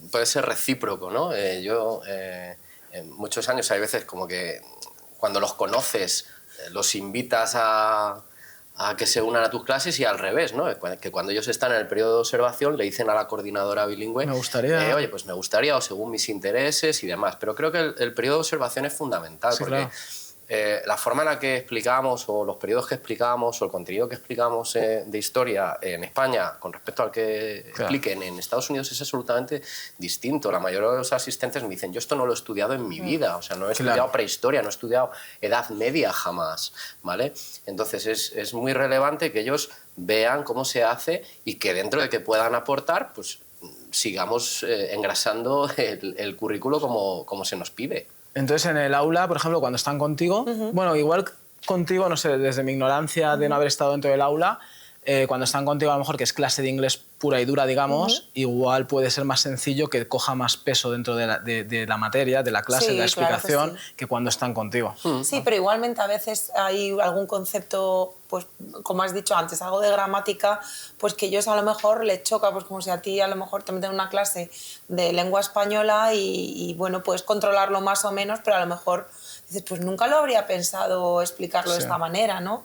puede ser recíproco, ¿no? Yo, en muchos años, hay veces como que cuando los conoces, los invitas a que se unan a tus clases, y al revés, ¿no? Que cuando ellos están en el periodo de observación le dicen a la coordinadora bilingüe, Me gustaría. oye, pues me gustaría, o según mis intereses y demás. Pero creo que el periodo de observación es fundamental, Sí, porque... claro. La forma en la que explicamos, o los periodos que explicamos, o el contenido que explicamos de historia en España con respecto al que Claro. expliquen en Estados Unidos es absolutamente distinto. La mayoría de los asistentes me dicen, yo esto no lo he estudiado en mi vida, o sea, no he estudiado prehistoria, no he estudiado Edad Media jamás, ¿vale? Entonces es muy relevante que ellos vean cómo se hace y que dentro de que puedan aportar, pues sigamos engrasando el currículo como se nos pide. Entonces, en el aula, por ejemplo, cuando están contigo, bueno, igual contigo, no sé, desde mi ignorancia de no haber estado dentro del aula, cuando están contigo a lo mejor que es clase de inglés pura y dura, digamos, igual puede ser más sencillo que coja más peso dentro de la materia, de la clase, Sí, de la explicación, claro que que cuando están contigo. Sí, pero igualmente a veces hay algún concepto, pues como has dicho antes, algo de gramática, pues que ellos a lo mejor les choca, pues como si a ti a lo mejor te meten en una clase de lengua española y bueno, puedes controlarlo más o menos, pero a lo mejor dices, pues nunca lo habría pensado explicarlo de esta manera, ¿no?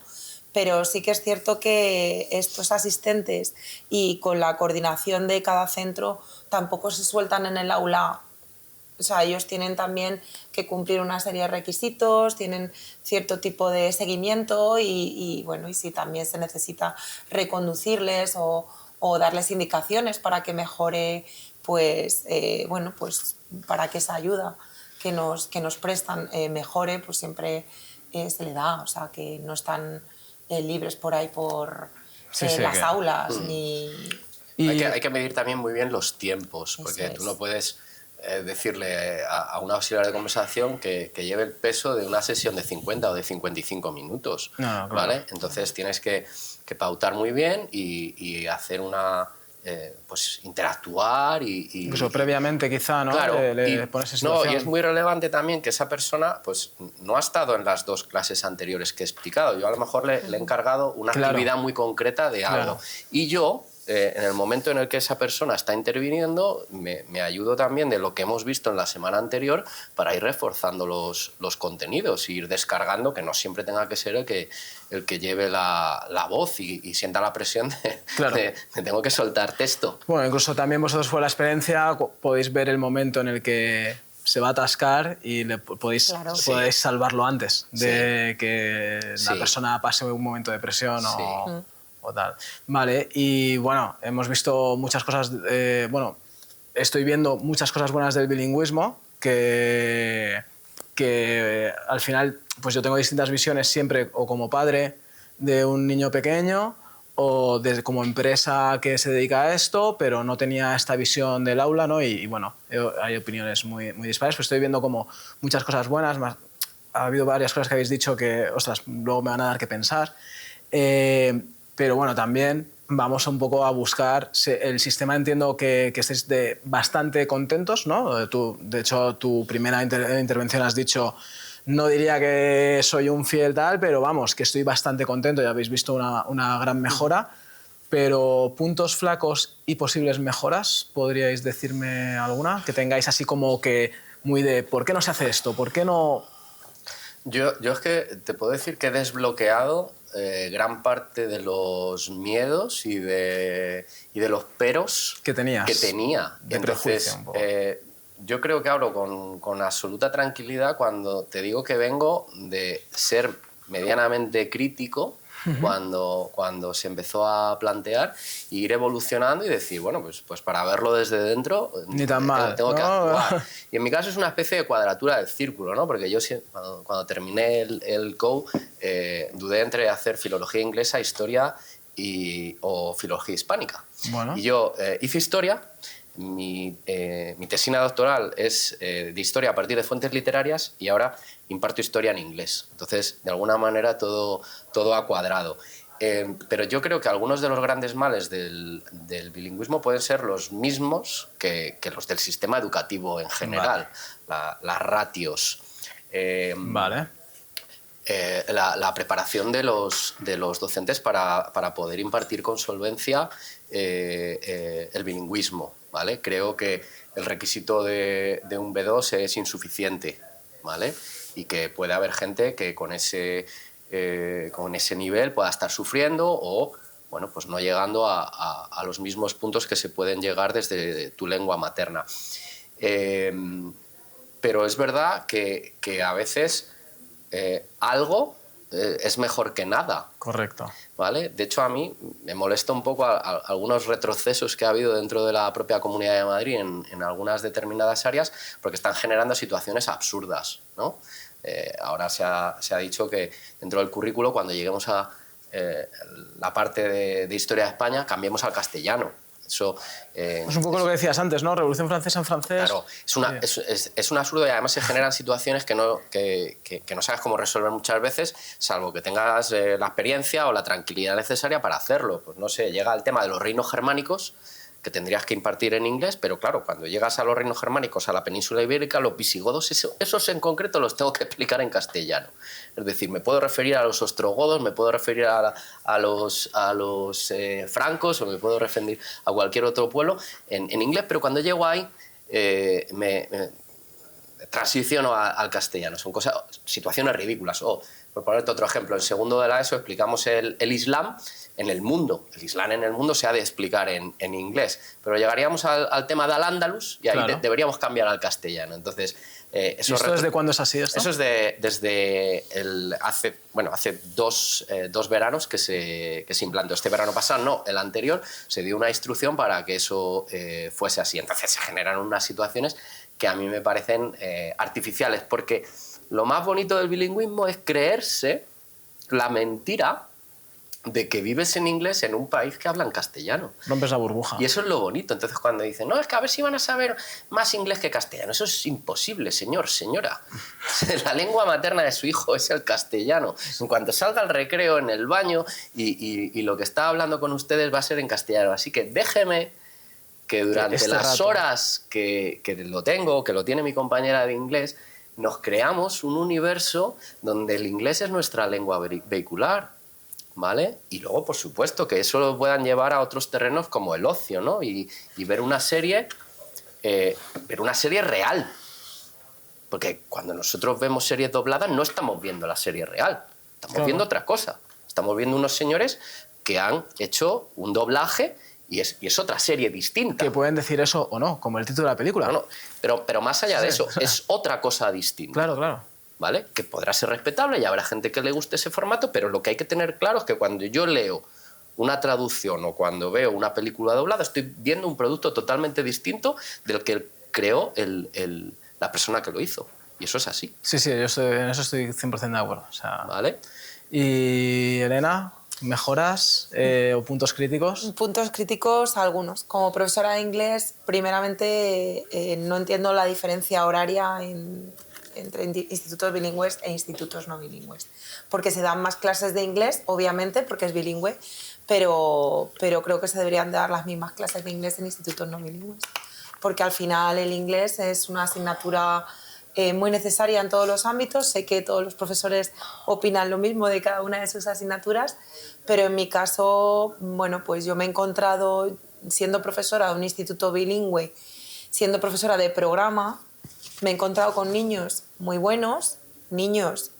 Pero sí que es cierto que estos asistentes y con la coordinación de cada centro tampoco se sueltan en el aula. O sea, ellos tienen también que cumplir una serie de requisitos, tienen cierto tipo de seguimiento bueno, y si también se necesita reconducirles o darles indicaciones para que mejore, pues, bueno, pues para que esa ayuda que nos prestan mejore, pues siempre se le da. O sea, que no están libres por ahí por las aulas ni... Hay que medir también muy bien los tiempos, porque tú no puedes decirle a un auxiliar de conversación que lleve el peso de una sesión de 50 o de 55 minutos, claro. ¿vale? Entonces tienes que pautar muy bien y hacer una... pues interactuar Incluso previamente quizá, ¿no? Claro, le pones en situación. y es muy relevante también que esa persona pues no ha estado en las 2 clases anteriores que he explicado. Yo a lo mejor le he encargado una actividad muy concreta de algo. Y yo, en el momento en el que esa persona está interviniendo, me ayudo también de lo que hemos visto en la semana anterior para ir reforzando los contenidos e ir descargando, que no siempre tenga que ser el que lleve la voz y sienta la presión de tengo que soltar texto. Bueno, incluso también vosotros fue la experiencia, podéis ver el momento en el que se va a atascar y podéis salvarlo antes de que la persona pase un momento de presión o tal. Vale, y bueno, hemos visto muchas cosas, bueno, estoy viendo muchas cosas buenas del bilingüismo que al final pues yo tengo distintas visiones siempre o como padre de un niño pequeño o como empresa que se dedica a esto, pero no tenía esta visión del aula, ¿no? Y bueno, hay opiniones muy dispares, pues estoy viendo como muchas cosas buenas, ha habido varias cosas que habéis dicho que, ostras, luego me van a dar que pensar. Pero bueno, también vamos un poco a buscar el sistema. Entiendo que estéis bastante contentos, ¿no? Tú, de hecho, tu primera intervención has dicho, no diría que soy un fiel tal, pero vamos, que estoy bastante contento, ya habéis visto una gran mejora. Pero puntos flacos y posibles mejoras, ¿podríais decirme alguna? Que tengáis así como que muy de, ¿por qué no se hace esto? ¿Por qué no...? Yo es que te puedo decir que he desbloqueado gran parte de los miedos y de los peros que tenía. De entonces, yo creo que hablo con absoluta tranquilidad cuando te digo que vengo de ser medianamente crítico cuando se empezó a plantear y ir evolucionando y decir, bueno, pues para verlo desde dentro ni tan mal, tengo que actuar. Y en mi caso es una especie de cuadratura del círculo, ¿no? Porque yo cuando terminé el COU dudé entre hacer filología inglesa, historia o filología hispánica. Bueno. Y yo hice historia. Mi tesina doctoral es de historia a partir de fuentes literarias y ahora imparto historia en inglés. Entonces, de alguna manera, todo ha cuadrado. Pero yo creo que algunos de los grandes males del bilingüismo pueden ser los mismos que los del sistema educativo en general. Vale. Las ratios. Vale. La preparación de los docentes para poder impartir con solvencia el bilingüismo, ¿vale? Creo que el requisito de un B2 es insuficiente, ¿vale? Y que puede haber gente que con ese nivel pueda estar sufriendo o, bueno, pues no llegando a los mismos puntos que se pueden llegar desde tu lengua materna. Pero es verdad que a veces algo es mejor que nada. Correcto. ¿Vale? De hecho, a mí me molesta un poco algunos retrocesos que ha habido dentro de la propia Comunidad de Madrid en algunas determinadas áreas porque están generando situaciones absurdas, ¿no? Ahora se ha dicho que dentro del currículo, cuando lleguemos a la parte de Historia de España, cambiemos al castellano. Eso, Es un poco lo que decías antes, ¿no? Revolución Francesa en francés. claro, es un absurdo y además se generan situaciones que no sabes cómo resolver muchas veces, salvo que tengas la experiencia o la tranquilidad necesaria para hacerlo. Pues no sé, llega el tema de los reinos germánicos, que tendrías que impartir en inglés, pero claro, cuando llegas a los reinos germánicos, a la península ibérica, los visigodos, esos en concreto los tengo que explicar en castellano. Es decir, me puedo referir a los ostrogodos, me puedo referir a los francos o me puedo referir a cualquier otro pueblo en inglés, pero cuando llego ahí me transiciono al castellano. Son situaciones ridículas. O, por ponerte otro ejemplo, en segundo de la ESO explicamos el Islam en el mundo. El Islam en el mundo se ha de explicar en inglés, pero llegaríamos al tema de Al-Ándalus y ahí claro. Deberíamos cambiar al castellano. Entonces, ¿Y esto desde cuándo es así? Eso es desde hace dos veranos que se implantó. Este verano pasado, no, el anterior, se dio una instrucción para que eso fuese así. Entonces se generan unas situaciones que a mí me parecen artificiales, porque lo más bonito del bilingüismo es creerse la mentira de que vives en inglés en un país que habla en castellano. Rompes la burbuja. Y eso es lo bonito. Entonces cuando dicen, no, es que a ver si van a saber más inglés que castellano. Eso es imposible, señor, señora. La lengua materna de su hijo es el castellano. En cuanto salga al recreo, en el baño, y lo que está hablando con ustedes va a ser en castellano. Así que déjeme que durante las horas que lo tengo, que lo tiene mi compañera de inglés, nos creamos un universo donde el inglés es nuestra lengua vehicular. ¿Vale? Y luego, por supuesto, que eso lo puedan llevar a otros terrenos como el ocio, ¿no? Y ver una serie real. Porque cuando nosotros vemos series dobladas no estamos viendo la serie real, estamos viendo otra cosa. Estamos viendo unos señores que han hecho un doblaje y es otra serie distinta. Que pueden decir eso o no, como el título de la película. No, pero más allá de eso, es otra cosa distinta. Claro, claro. ¿Vale? Que podrá ser respetable y habrá gente que le guste ese formato, pero lo que hay que tener claro es que cuando yo leo una traducción o cuando veo una película doblada, estoy viendo un producto totalmente distinto del que creó la persona que lo hizo. Y eso es así. Sí, yo en eso estoy 100% de acuerdo. O sea, ¿vale? Y, Elena, ¿mejoras o puntos críticos? Puntos críticos, algunos. Como profesora de inglés, primeramente no entiendo la diferencia horaria entre institutos bilingües e institutos no bilingües. Porque se dan más clases de inglés, obviamente, porque es bilingüe, pero creo que se deberían dar las mismas clases de inglés en institutos no bilingües. Porque al final el inglés es una asignatura muy necesaria en todos los ámbitos. Sé que todos los profesores opinan lo mismo de cada una de sus asignaturas, pero en mi caso, bueno, pues yo me he encontrado, siendo profesora de un instituto bilingüe, siendo profesora de programa, me he encontrado con niños muy buenos, niños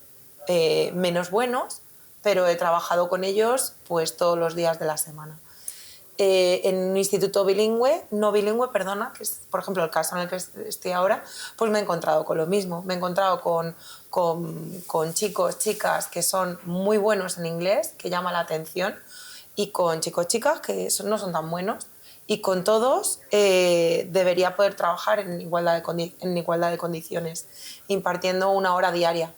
menos buenos, pero he trabajado con ellos pues todos los días de la semana. En un instituto bilingüe, no bilingüe, perdona, que es por ejemplo el caso en el que estoy ahora, pues me he encontrado con lo mismo. Me he encontrado con chicos, chicas que son muy buenos en inglés, que llama la atención, y con chicos, chicas que no son tan buenos. Y con todos debería poder trabajar en igualdad de condiciones, impartiendo 1 hora diaria.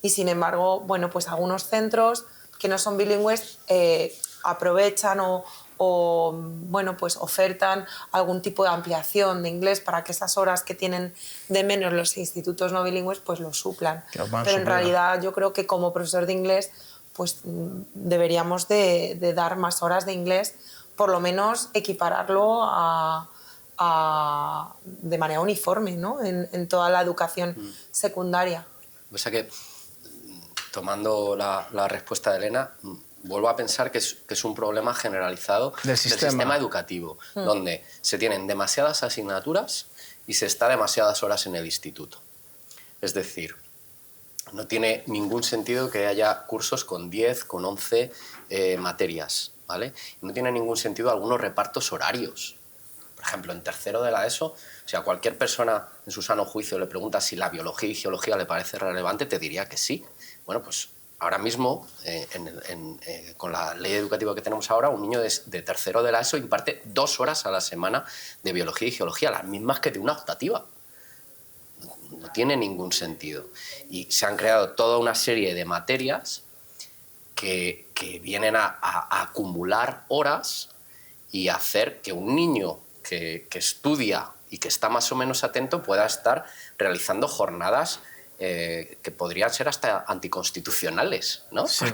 Y sin embargo, bueno, pues algunos centros que no son bilingües aprovechan o bueno, pues ofertan algún tipo de ampliación de inglés para que esas horas que tienen de menos los institutos no bilingües pues lo suplan. Pero en realidad yo creo que como profesor de inglés pues deberíamos de dar más horas de inglés, por lo menos equipararlo de manera uniforme, ¿no? en toda la educación secundaria. O sea que, tomando la respuesta de Elena, vuelvo a pensar que es un problema generalizado del sistema educativo, donde se tienen demasiadas asignaturas y se está demasiadas horas en el instituto. Es decir, no tiene ningún sentido que haya cursos con 10, con 11 materias, ¿vale? No tiene ningún sentido algunos repartos horarios. Por ejemplo, en tercero de la ESO, o sea, cualquier persona en su sano juicio le pregunta si la biología y geología le parece relevante, te diría que sí. Bueno, pues ahora mismo, con la ley educativa que tenemos ahora, un niño de tercero de la ESO imparte 2 horas a la semana de biología y geología, las mismas que de una optativa. No tiene ningún sentido. Y se han creado toda una serie de materias que vienen a acumular horas y hacer que un niño que estudia y que está más o menos atento pueda estar realizando jornadas que podrían ser hasta anticonstitucionales, ¿no? Sí,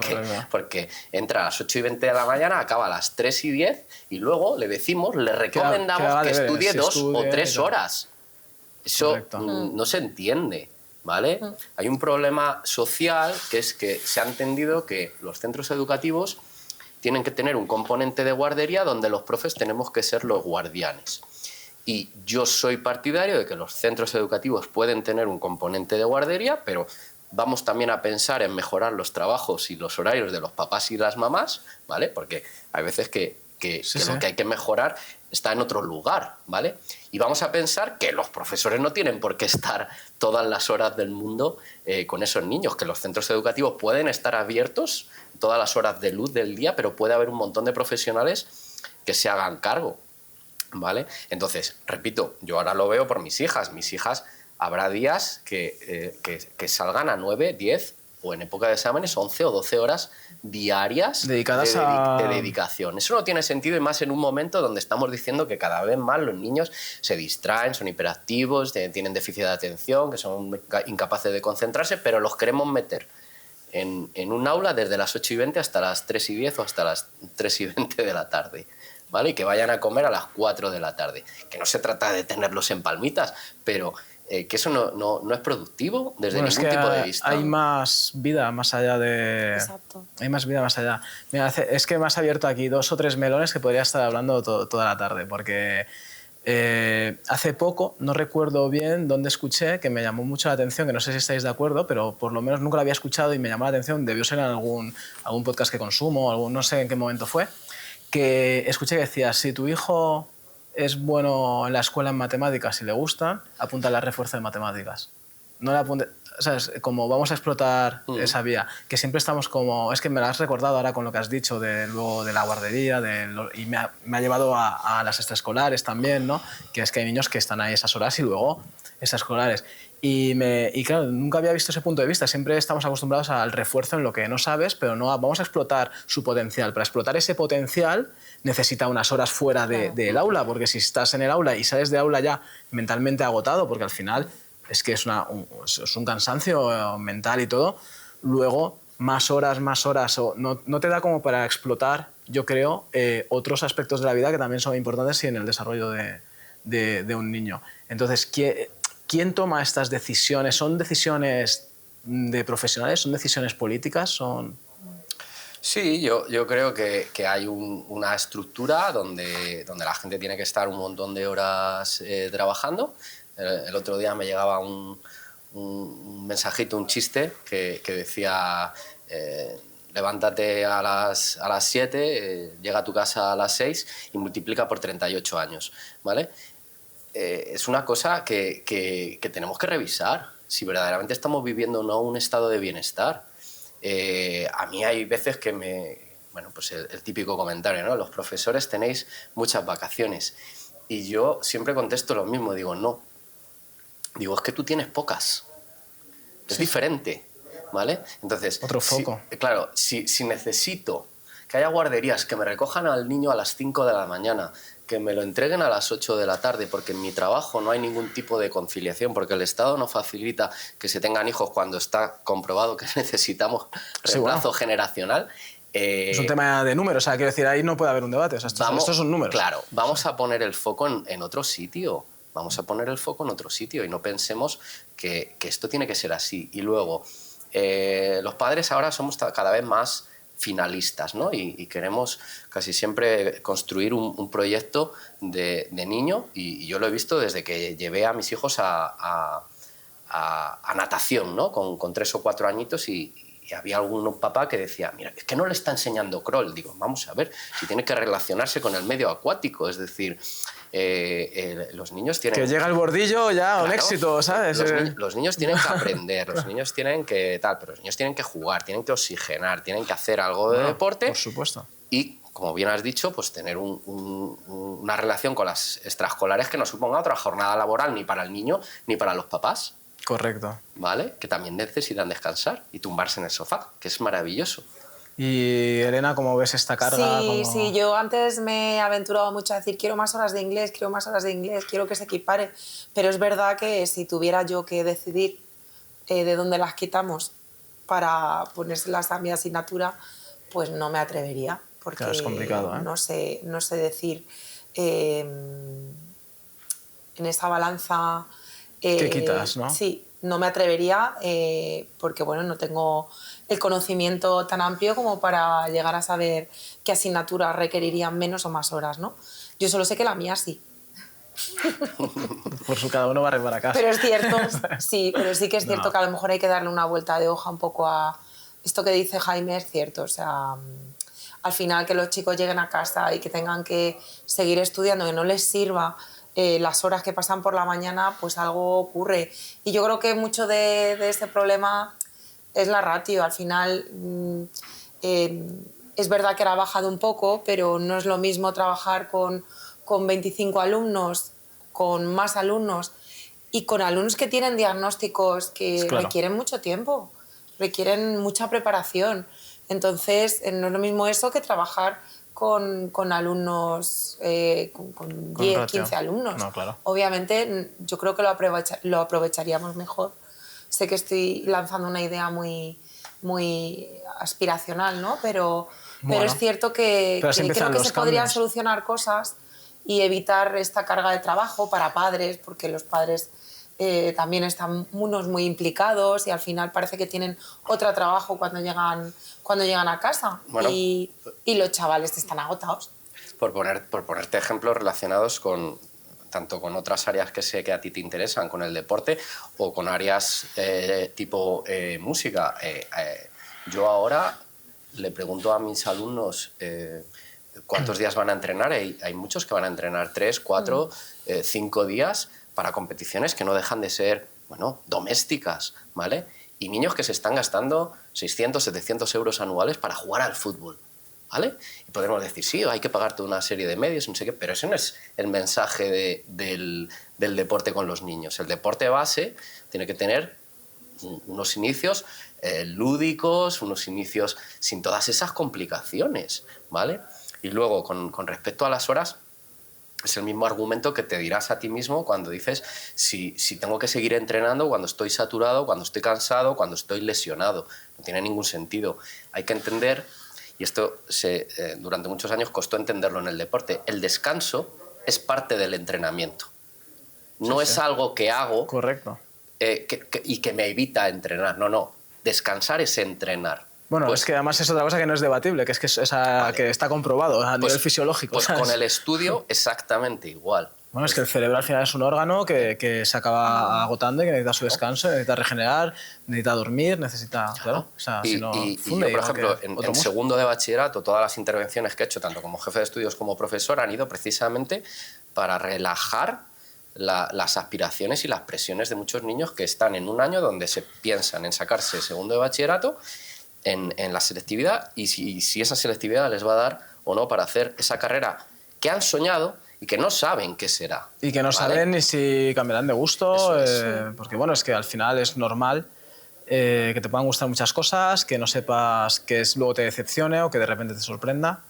porque entra a las 8:20 de la mañana, acaba a las 3:10 y luego le recomendamos que estudie 2 o 3 horas. Eso no se entiende, ¿vale? Hay un problema social que es que se ha entendido que los centros educativos tienen que tener un componente de guardería donde los profes tenemos que ser los guardianes. Y yo soy partidario de que los centros educativos pueden tener un componente de guardería, pero vamos también a pensar en mejorar los trabajos y los horarios de los papás y las mamás, ¿vale? Porque hay veces que lo que hay que mejorar está en otro lugar, ¿vale? Y vamos a pensar que los profesores no tienen por qué estar todas las horas del mundo con esos niños, que los centros educativos pueden estar abiertos todas las horas de luz del día, pero puede haber un montón de profesionales que se hagan cargo, ¿vale? Entonces, repito, yo ahora lo veo por mis hijas. Mis hijas habrá días que salgan a 9, 10 o en época de exámenes 11 o 12 horas diarias dedicadas de dedicación. Eso no tiene sentido, y más en un momento donde estamos diciendo que cada vez más los niños se distraen, son hiperactivos, tienen déficit de atención, que son incapaces de concentrarse, pero los queremos meter en un aula desde las 8:20 hasta las 3:10 o hasta las 3:20 de la tarde. ¿Vale? Y que vayan a comer a las 4 de la tarde. Que no se trata de tenerlos en palmitas, pero que eso no es productivo desde ningún tipo de vista. Hay más vida más allá de... Exacto. Hay más vida más allá. Mira, es que me has abierto aquí 2 o 3 melones que podría estar hablando toda la tarde, porque hace poco, no recuerdo bien dónde escuché, que me llamó mucho la atención, que no sé si estáis de acuerdo, pero por lo menos nunca lo había escuchado y me llamó la atención, debió ser en algún podcast que consumo, no sé en qué momento fue, que escuché que decía, si tu hijo es bueno en la escuela en matemáticas y le gustan, apúntale al refuerzo de matemáticas. No le apunte, ¿sabes? Como vamos a explotar esa vía, que siempre estamos como... Es que me lo has recordado ahora con lo que has dicho luego de la guardería, y me ha llevado a las extraescolares también, ¿no? Que es que hay niños que están ahí esas horas y luego extraescolares. Y claro, nunca había visto ese punto de vista. Siempre estamos acostumbrados al refuerzo en lo que no sabes, pero no vamos a explotar su potencial. Para explotar ese potencial necesita unas horas fuera del aula, porque si estás en el aula y sales de aula ya mentalmente agotado, porque al final es que es un cansancio mental y todo, luego más horas, no te da como para explotar, yo creo, otros aspectos de la vida que también son importantes y en el desarrollo de un niño. Entonces, ¿quién toma estas decisiones? ¿Son decisiones de profesionales? ¿Son decisiones políticas? Sí, yo creo que hay una estructura donde la gente tiene que estar un montón de horas trabajando. El otro día me llegaba un mensajito, un chiste que decía levántate a las 7, llega a tu casa a las 6 y multiplica por 38 años, ¿vale? Es una cosa que tenemos que revisar, si verdaderamente estamos viviendo o no un estado de bienestar. A mí hay veces que bueno, pues el típico comentario, ¿no? Los profesores tenéis muchas vacaciones. Y yo siempre contesto lo mismo, digo, no. Digo, es que tú tienes pocas. Es diferente, ¿vale? Entonces, otro foco. Claro, si necesito que haya guarderías que me recojan al niño a las 5 de la mañana, que me lo entreguen a las 8 de la tarde, porque en mi trabajo no hay ningún tipo de conciliación, porque el Estado no facilita que se tengan hijos cuando está comprobado que necesitamos reemplazo generacional. Es un tema de números, o sea, quiero decir, ahí no puede haber un debate, o sea, estos son números. Claro, vamos a poner el foco en otro sitio. Vamos a poner el foco en otro sitio y no pensemos que esto tiene que ser así. Y luego, los padres ahora somos cada vez más finalistas, ¿no? Y queremos casi siempre construir un proyecto de niño, y yo lo he visto desde que llevé a mis hijos a natación, ¿no? Con 3 o 4 añitos, y había algún papá que decía, mira, es que no le está enseñando crawl. Digo, vamos a ver, si tiene que relacionarse con el medio acuático, es decir, los niños tienen... Que llega el bordillo ya, claro, un éxito, ¿sabes? Los niños tienen que aprender, los niños tienen que tal, pero los niños tienen que jugar, tienen que oxigenar, tienen que hacer algo de deporte. Por supuesto. Y, como bien has dicho, pues tener una relación con las extraescolares que no suponga otra jornada laboral ni para el niño ni para los papás. Correcto. ¿Vale? Que también necesitan descansar y tumbarse en el sofá, que es maravilloso. Y Elena, ¿cómo ves esta carga? Sí, ¿Cómo- sí, yo antes me he aventurado mucho a decir quiero más horas de inglés, quiero más horas de inglés, quiero que se equipare, pero es verdad que si tuviera yo que decidir de dónde las quitamos para ponérselas a mi asignatura, pues no me atrevería, porque Claro, es complicado, ¿eh? no sé decir en esa balanza... ¿Qué quitas, no? Sí, no me atrevería porque bueno, no tengo el conocimiento tan amplio como para llegar a saber qué asignaturas requerirían menos o más horas, ¿no? Yo solo sé que la mía sí. Por su cada uno va a para casa. Pero es cierto, sí, pero sí que es cierto No. que a lo mejor hay que darle una vuelta de hoja un poco a... Esto que dice Jaime es cierto, o sea, al final que los chicos lleguen a casa y que tengan que seguir estudiando, que no les sirva las horas que pasan por la mañana, pues algo ocurre. Y yo creo que mucho de este problema es la ratio. Al final es verdad que ahora ha bajado un poco, pero no es lo mismo trabajar con 25 alumnos, con más alumnos y con alumnos que tienen diagnósticos que Claro. requieren mucho tiempo, requieren mucha preparación. Entonces, no es lo mismo eso que trabajar con alumnos, con 10, ratio. 15 alumnos. No, claro. Obviamente, yo creo que lo aprovecharíamos mejor. Sé que estoy lanzando una idea muy aspiracional, ¿no? Pero Bueno, es cierto que pero así creo empiezan que los se podrían cambios. solucionar cosas y evitar esta carga de trabajo para padres, porque los padres también están unos muy implicados y al final parece que tienen otro trabajo cuando llegan a casa. Bueno. Y los chavales están agotados. Por ponerte ejemplos relacionados con tanto con otras áreas que sé que a ti te interesan, con el deporte o con áreas tipo música. Yo ahora le pregunto a mis alumnos cuántos días van a entrenar. Hay muchos que van a entrenar 3, 4, 5 días para competiciones que no dejan de ser, bueno, domésticas, ¿vale? Y niños que se están gastando 600, 700 euros anuales para jugar al fútbol, ¿vale? Y podemos decir, sí, hay que pagar toda una serie de medios, no sé qué, pero ese no es el mensaje del deporte con los niños. El deporte base tiene que tener unos inicios lúdicos, unos inicios sin todas esas complicaciones, ¿vale? Y luego, con respecto a las horas, es el mismo argumento que te dirás a ti mismo cuando dices si tengo que seguir entrenando cuando estoy saturado, cuando estoy cansado, cuando estoy lesionado. No tiene ningún sentido. Hay que entender, y esto durante muchos años costó entenderlo en el deporte, el descanso es parte del entrenamiento. No es algo que hago Correcto. y que me evita entrenar. No. Descansar es entrenar. Bueno, Pues- es que además es otra cosa que no es debatible, que es que, Vale. que está comprobado a nivel fisiológico. Pues ¿sabes? con el estudio exactamente igual. Bueno, es que el cerebro al final es un órgano que se acaba agotando y que necesita su descanso, necesita regenerar, necesita dormir, necesita... Claro, o sea, Y, si no y funde, yo, por igual que ejemplo, otro en músculo. segundo de bachillerato, todas las intervenciones que he hecho, tanto como jefe de estudios como profesor, han ido precisamente para relajar las aspiraciones y las presiones de muchos niños que están en un año donde se piensan en sacarse segundo de bachillerato, en la selectividad, y si esa selectividad les va a dar o no para hacer esa carrera que han soñado y que no saben qué será. Y que no ¿vale? saben ni si cambiarán de gusto, Eso es. porque bueno, es que al final es normal que te puedan gustar muchas cosas, que no sepas que luego te decepcione o que de repente te sorprenda.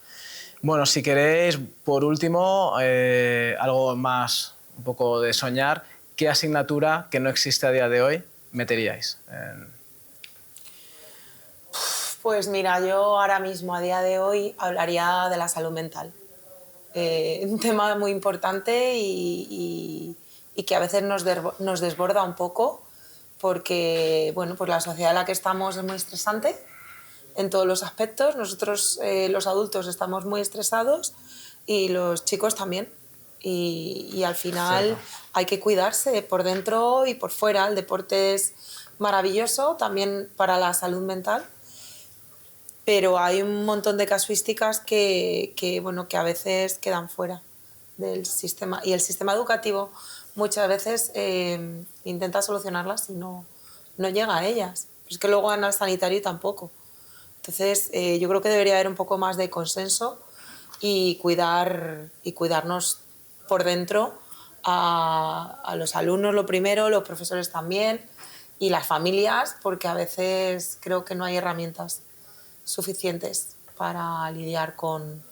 Bueno, si queréis, por último, algo más, un poco de soñar, ¿qué asignatura que no existe a día de hoy meteríais? Pues mira, yo ahora mismo, a día de hoy, hablaría de la salud mental. Un tema muy importante y que a veces nos desborda un poco porque bueno, pues la sociedad en la que estamos es muy estresante en todos los aspectos. Nosotros, los adultos, estamos muy estresados y los chicos también. Y al final hay que cuidarse por dentro y por fuera. El deporte es maravilloso también para la salud mental, pero hay un montón de casuísticas que a veces quedan fuera del sistema. Y el sistema educativo muchas veces intenta solucionarlas y no llega a ellas. Es que luego al sanitario tampoco. Entonces, yo creo que debería haber un poco más de consenso y cuidarnos por dentro a los alumnos lo primero, los profesores también y las familias, porque a veces creo que no hay herramientas suficientes para lidiar con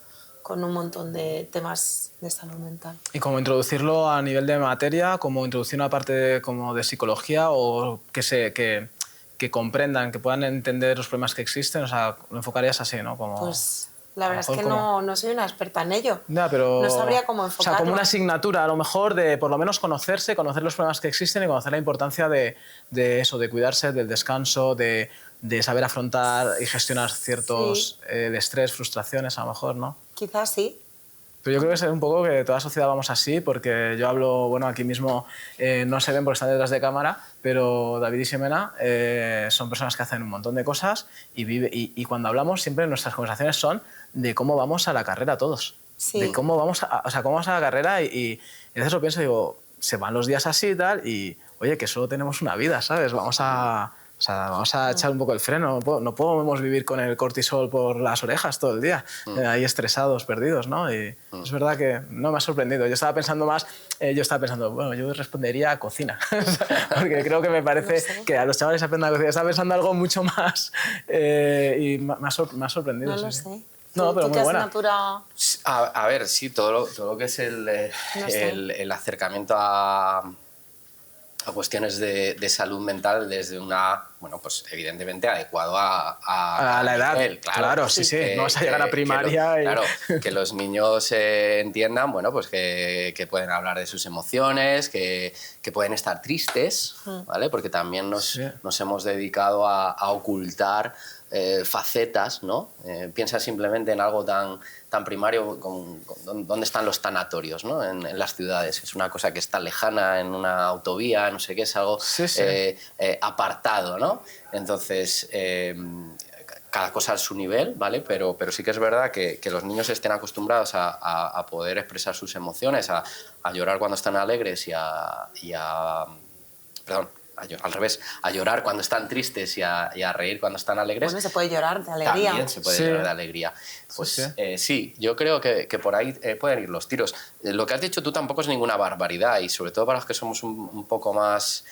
un montón de temas de salud mental. ¿Y cómo introducirlo a nivel de materia? ¿Cómo introducir una parte como de psicología o que comprendan, que puedan entender los problemas que existen? O sea, lo enfocarías así, ¿no? Como, Pues la verdad es que no soy una experta en ello. ya, pero, no sabría cómo enfocarlo. O sea, como una asignatura, a lo mejor, de por lo menos conocerse, conocer los problemas que existen y conocer la importancia de eso, de cuidarse, del descanso, de saber afrontar y gestionar ciertos de estrés, frustraciones, a lo mejor, ¿no? Quizás sí. Pero yo creo que es un poco que toda la sociedad vamos así, porque yo hablo, bueno, aquí mismo no se ven porque están detrás de cámara, pero David y Ximena son personas que hacen un montón de cosas y cuando hablamos siempre nuestras conversaciones son de cómo vamos a la carrera todos. Sí. De cómo vamos cómo vamos a la carrera y a veces lo pienso y digo, se van los días así y tal y, oye, que solo tenemos una vida, ¿sabes? Vamos a echar un poco el freno. No podemos vivir con el cortisol por las orejas todo el día, ahí estresados, perdidos, ¿no? Y es verdad que no me ha sorprendido. Yo estaba pensando, bueno, yo respondería a cocina, porque creo que me parece que a los chavales aprendan a cocinar. Estaba pensando algo mucho más y me ha sorprendido. No lo sé. No, pero ¿Tú muy qué buena. asignatura? A ver, sí, todo lo que es el acercamiento a cuestiones de salud mental desde bueno, pues evidentemente adecuado a la edad. nivel, claro, sí. No vas a llegar a primaria. Claro, que los niños entiendan, bueno, pues que pueden hablar de sus emociones, que pueden estar tristes, ¿vale? Porque también nos hemos dedicado a ocultar facetas, ¿no? Piensa simplemente en algo tan primario, dónde están los tanatorios, ¿no? En las ciudades. Es una cosa que está lejana en una autovía, no sé qué, es algo apartado, ¿no? Entonces, cada cosa a su nivel, ¿vale? Pero sí que es verdad que los niños estén acostumbrados a poder expresar sus emociones, a llorar cuando están alegres perdón, al revés, a llorar cuando están tristes y a reír cuando están alegres. Bueno, se puede llorar de alegría. También se puede llorar de alegría. Pues sí, yo creo que por ahí pueden ir los tiros. Lo que has dicho tú tampoco es ninguna barbaridad y sobre todo para los que somos un poco más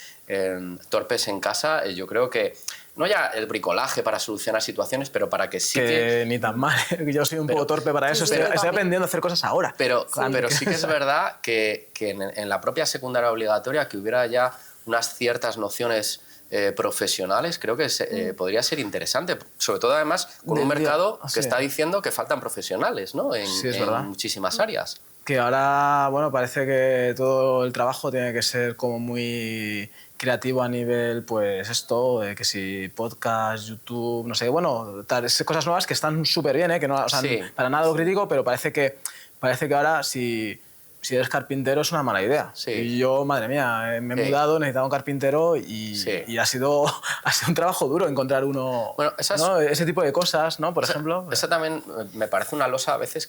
torpes en casa, yo creo que no ya el bricolaje para solucionar situaciones, pero para que sí que... Ni tan mal, yo soy un poco torpe para eso, estoy aprendiendo a hacer cosas ahora. Pero sí que es verdad que en la propia secundaria obligatoria que hubiera ya unas ciertas nociones profesionales, creo que podría ser interesante, sobre todo además con un mercado que está diciendo que faltan profesionales, ¿no? En muchísimas áreas. Que ahora, bueno, parece que todo el trabajo tiene que ser como muy creativo a nivel, pues esto, que si podcast, YouTube, no sé, bueno, cosas nuevas que están súper bien, que no, o sea, para nada lo critico, pero parece que ahora si eres carpintero es una mala idea. Sí. Y yo, madre mía, me he mudado, necesitaba un carpintero y ha sido un trabajo duro encontrar uno, bueno, ¿no? Ese tipo de cosas, ¿no? Por ejemplo. Esa también me parece una losa a veces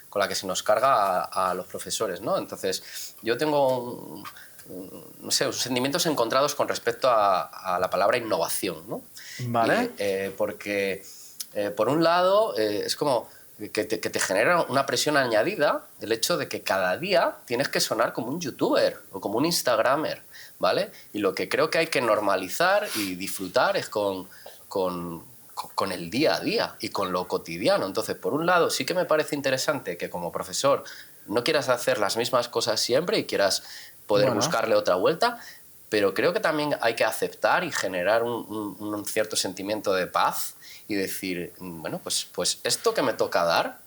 con la que se nos carga a los profesores, ¿no? Entonces, yo tengo no sé, sentimientos encontrados con respecto a la palabra innovación, ¿no? Vale. Porque, por un lado, es como que te genera una presión añadida el hecho de que cada día tienes que sonar como un youtuber o como un instagramer, ¿vale? Y lo que creo que hay que normalizar y disfrutar es con el día a día y con lo cotidiano. Entonces, por un lado, sí que me parece interesante que como profesor no quieras hacer las mismas cosas siempre y quieras poder buscarle otra vuelta, pero creo que también hay que aceptar y generar un cierto sentimiento de paz y decir, bueno, pues esto que me toca dar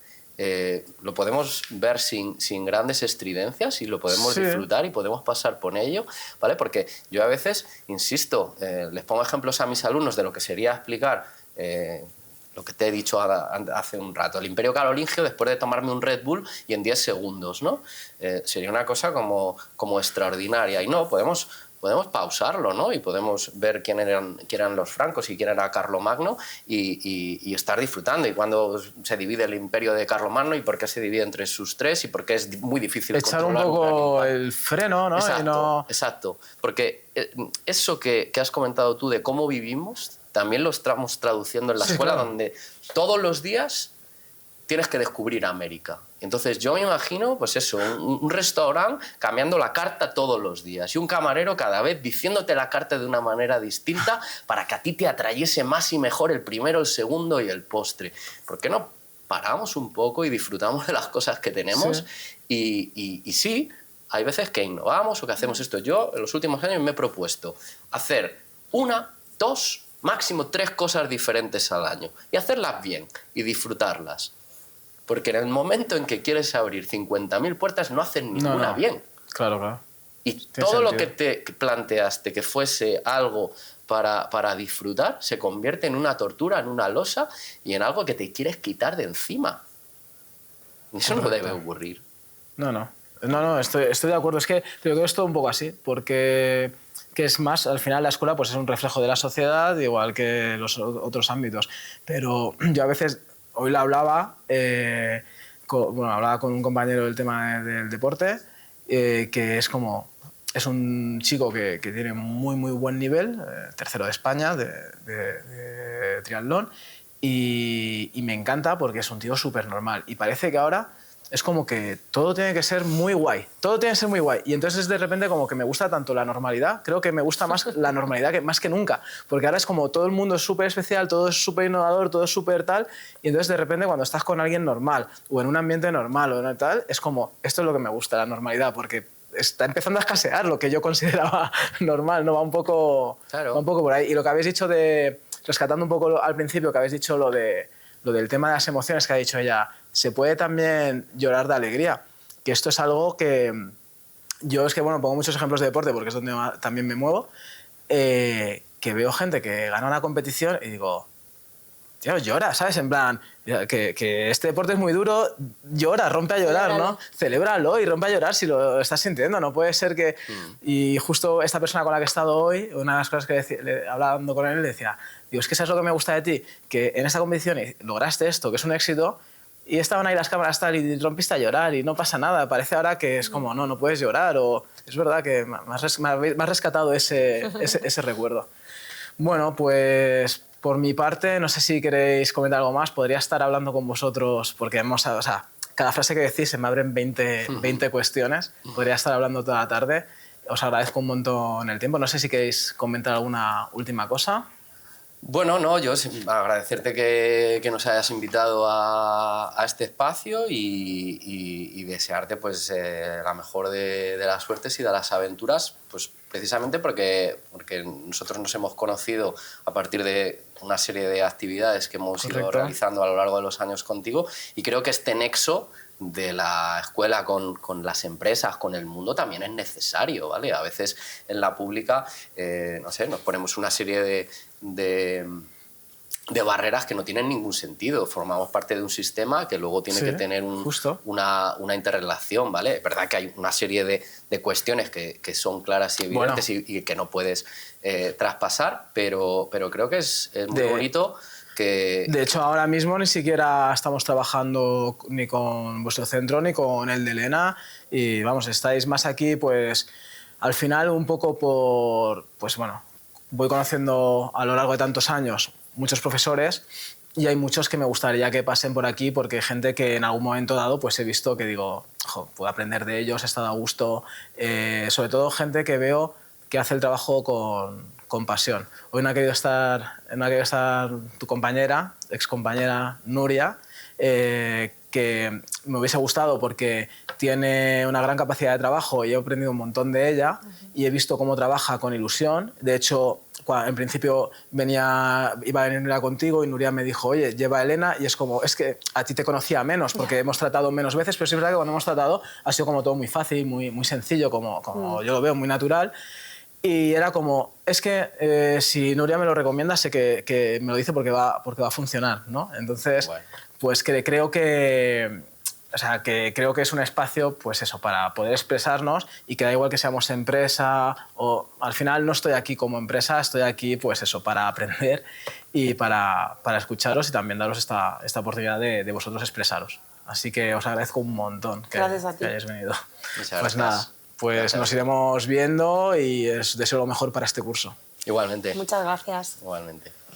lo podemos ver sin grandes estridencias y lo podemos disfrutar y podemos pasar por ello, ¿vale? Porque yo a veces, insisto, les pongo ejemplos a mis alumnos de lo que sería explicar lo que te he dicho hace un rato, el Imperio Carolingio después de tomarme un Red Bull y en 10 segundos, ¿no? Sería una cosa como extraordinaria. Y no, podemos pausarlo, ¿no? Y podemos ver quién eran los francos y quién era Carlomagno y estar disfrutando. Y cuándo se divide el imperio de Carlomagno y por qué se divide entre sus tres y por qué es muy difícil echar controlar un poco el freno, ¿no? Exacto. Porque eso que has comentado tú de cómo vivimos, también lo estamos traduciendo en la escuela, claro, donde todos los días tienes que descubrir América. Entonces yo me imagino, pues eso, un restaurante cambiando la carta todos los días y un camarero cada vez diciéndote la carta de una manera distinta para que a ti te atrayese más y mejor el primero, el segundo y el postre. ¿Por qué no paramos un poco y disfrutamos de las cosas que tenemos? Sí. Y sí, hay veces que innovamos o que hacemos esto. Yo en los últimos años me he propuesto hacer 1, 2, máximo 3 cosas diferentes al año y hacerlas bien y disfrutarlas. Porque en el momento en que quieres abrir 50.000 puertas no haces ninguna bien. Claro, claro. Y todo lo que te planteaste que fuese algo para disfrutar se convierte en una tortura, en una losa y en algo que te quieres quitar de encima. Eso no debe ocurrir. No, estoy de acuerdo. Es que creo que es todo un poco así, porque que es más, al final la escuela pues es un reflejo de la sociedad, igual que los otros ámbitos. Pero yo a veces, hoy la hablaba, hablaba con un compañero del tema del deporte, que es como, es un chico que tiene muy buen nivel, tercero de España de triatlón, y me encanta porque es un tío súper normal. Y parece que ahora es como que todo tiene que ser muy guay, todo tiene que ser muy guay. Y entonces de repente como que me gusta tanto la normalidad, creo que me gusta más la normalidad más que nunca, porque ahora es como todo el mundo es súper especial, todo es súper innovador, todo es súper tal, y entonces de repente cuando estás con alguien normal o en un ambiente normal o tal, es como, esto es lo que me gusta, la normalidad, porque está empezando a escasear lo que yo consideraba normal, ¿no? Va un poco por ahí. Y lo que habéis dicho rescatando un poco al principio, que habéis dicho lo del tema de las emociones que ha dicho ella, se puede también llorar de alegría, que esto es algo que yo es que, pongo muchos ejemplos de deporte porque es donde también me muevo, que veo gente que gana una competición y digo, tío, llora, ¿sabes? En plan, que este deporte es muy duro, llora, rompe a llorar, ¿no? Celébralo y rompe a llorar si lo estás sintiendo, no puede ser que... Y justo esta persona con la que he estado hoy, una de las cosas que hablando con él, le decía, digo, es que ¿sabes lo que me gusta de ti? Que en esta competición lograste esto, que es un éxito, y estaban ahí las cámaras tal y rompiste a llorar y no pasa nada. Parece ahora que es como, no puedes llorar. O es verdad que me has rescatado ese recuerdo. Bueno, pues por mi parte, no sé si queréis comentar algo más. Podría estar hablando con vosotros porque cada frase que decís se me abren 20 cuestiones. Podría estar hablando toda la tarde. Os agradezco un montón el tiempo. No sé si queréis comentar alguna última cosa. Bueno, no, yo agradecerte que nos hayas invitado a este espacio y desearte pues, la mejor de las suertes y de las aventuras, pues precisamente porque nosotros nos hemos conocido a partir de una serie de actividades que hemos ido realizando a lo largo de los años contigo, y creo que este nexo de la escuela con las empresas, con el mundo, también es necesario, ¿vale? A veces en la pública, no sé, nos ponemos una serie de barreras que no tienen ningún sentido. Formamos parte de un sistema que luego tiene que tener una interrelación, ¿vale? Es verdad que hay una serie de cuestiones que son claras y evidentes y que no puedes traspasar, pero creo que es muy bonito. De hecho, ahora mismo ni siquiera estamos trabajando ni con vuestro centro ni con el de Elena, y vamos, estáis más aquí pues al final un poco voy conociendo a lo largo de tantos años muchos profesores y hay muchos que me gustaría que pasen por aquí porque hay gente que en algún momento dado pues he visto que digo, puedo aprender de ellos, he estado a gusto, sobre todo gente que veo que hace el trabajo con pasión. Hoy no ha querido estar tu compañera, excompañera Nuria, que me hubiese gustado porque tiene una gran capacidad de trabajo y he aprendido un montón de ella y he visto cómo trabaja con ilusión. De hecho, en principio iba a venir Nuria contigo y Nuria me dijo, oye, lleva a Elena, y es como, es que a ti te conocía menos porque hemos tratado menos veces, pero sí es verdad que cuando hemos tratado ha sido como todo muy fácil, muy sencillo, como yo lo veo, muy natural. Y era como, es que si Nuria me lo recomienda, sé que me lo dice porque va a funcionar, ¿no? Entonces, pues creo que es un espacio, pues eso, para poder expresarnos y que da igual que seamos empresa o... Al final no estoy aquí como empresa, estoy aquí, pues eso, para aprender y para escucharos y también daros esta oportunidad de vosotros expresaros. Así que os agradezco un montón que hayáis venido. Pues nada. Pues nos iremos viendo y os deseo lo mejor para este curso. Igualmente. Muchas gracias. Igualmente.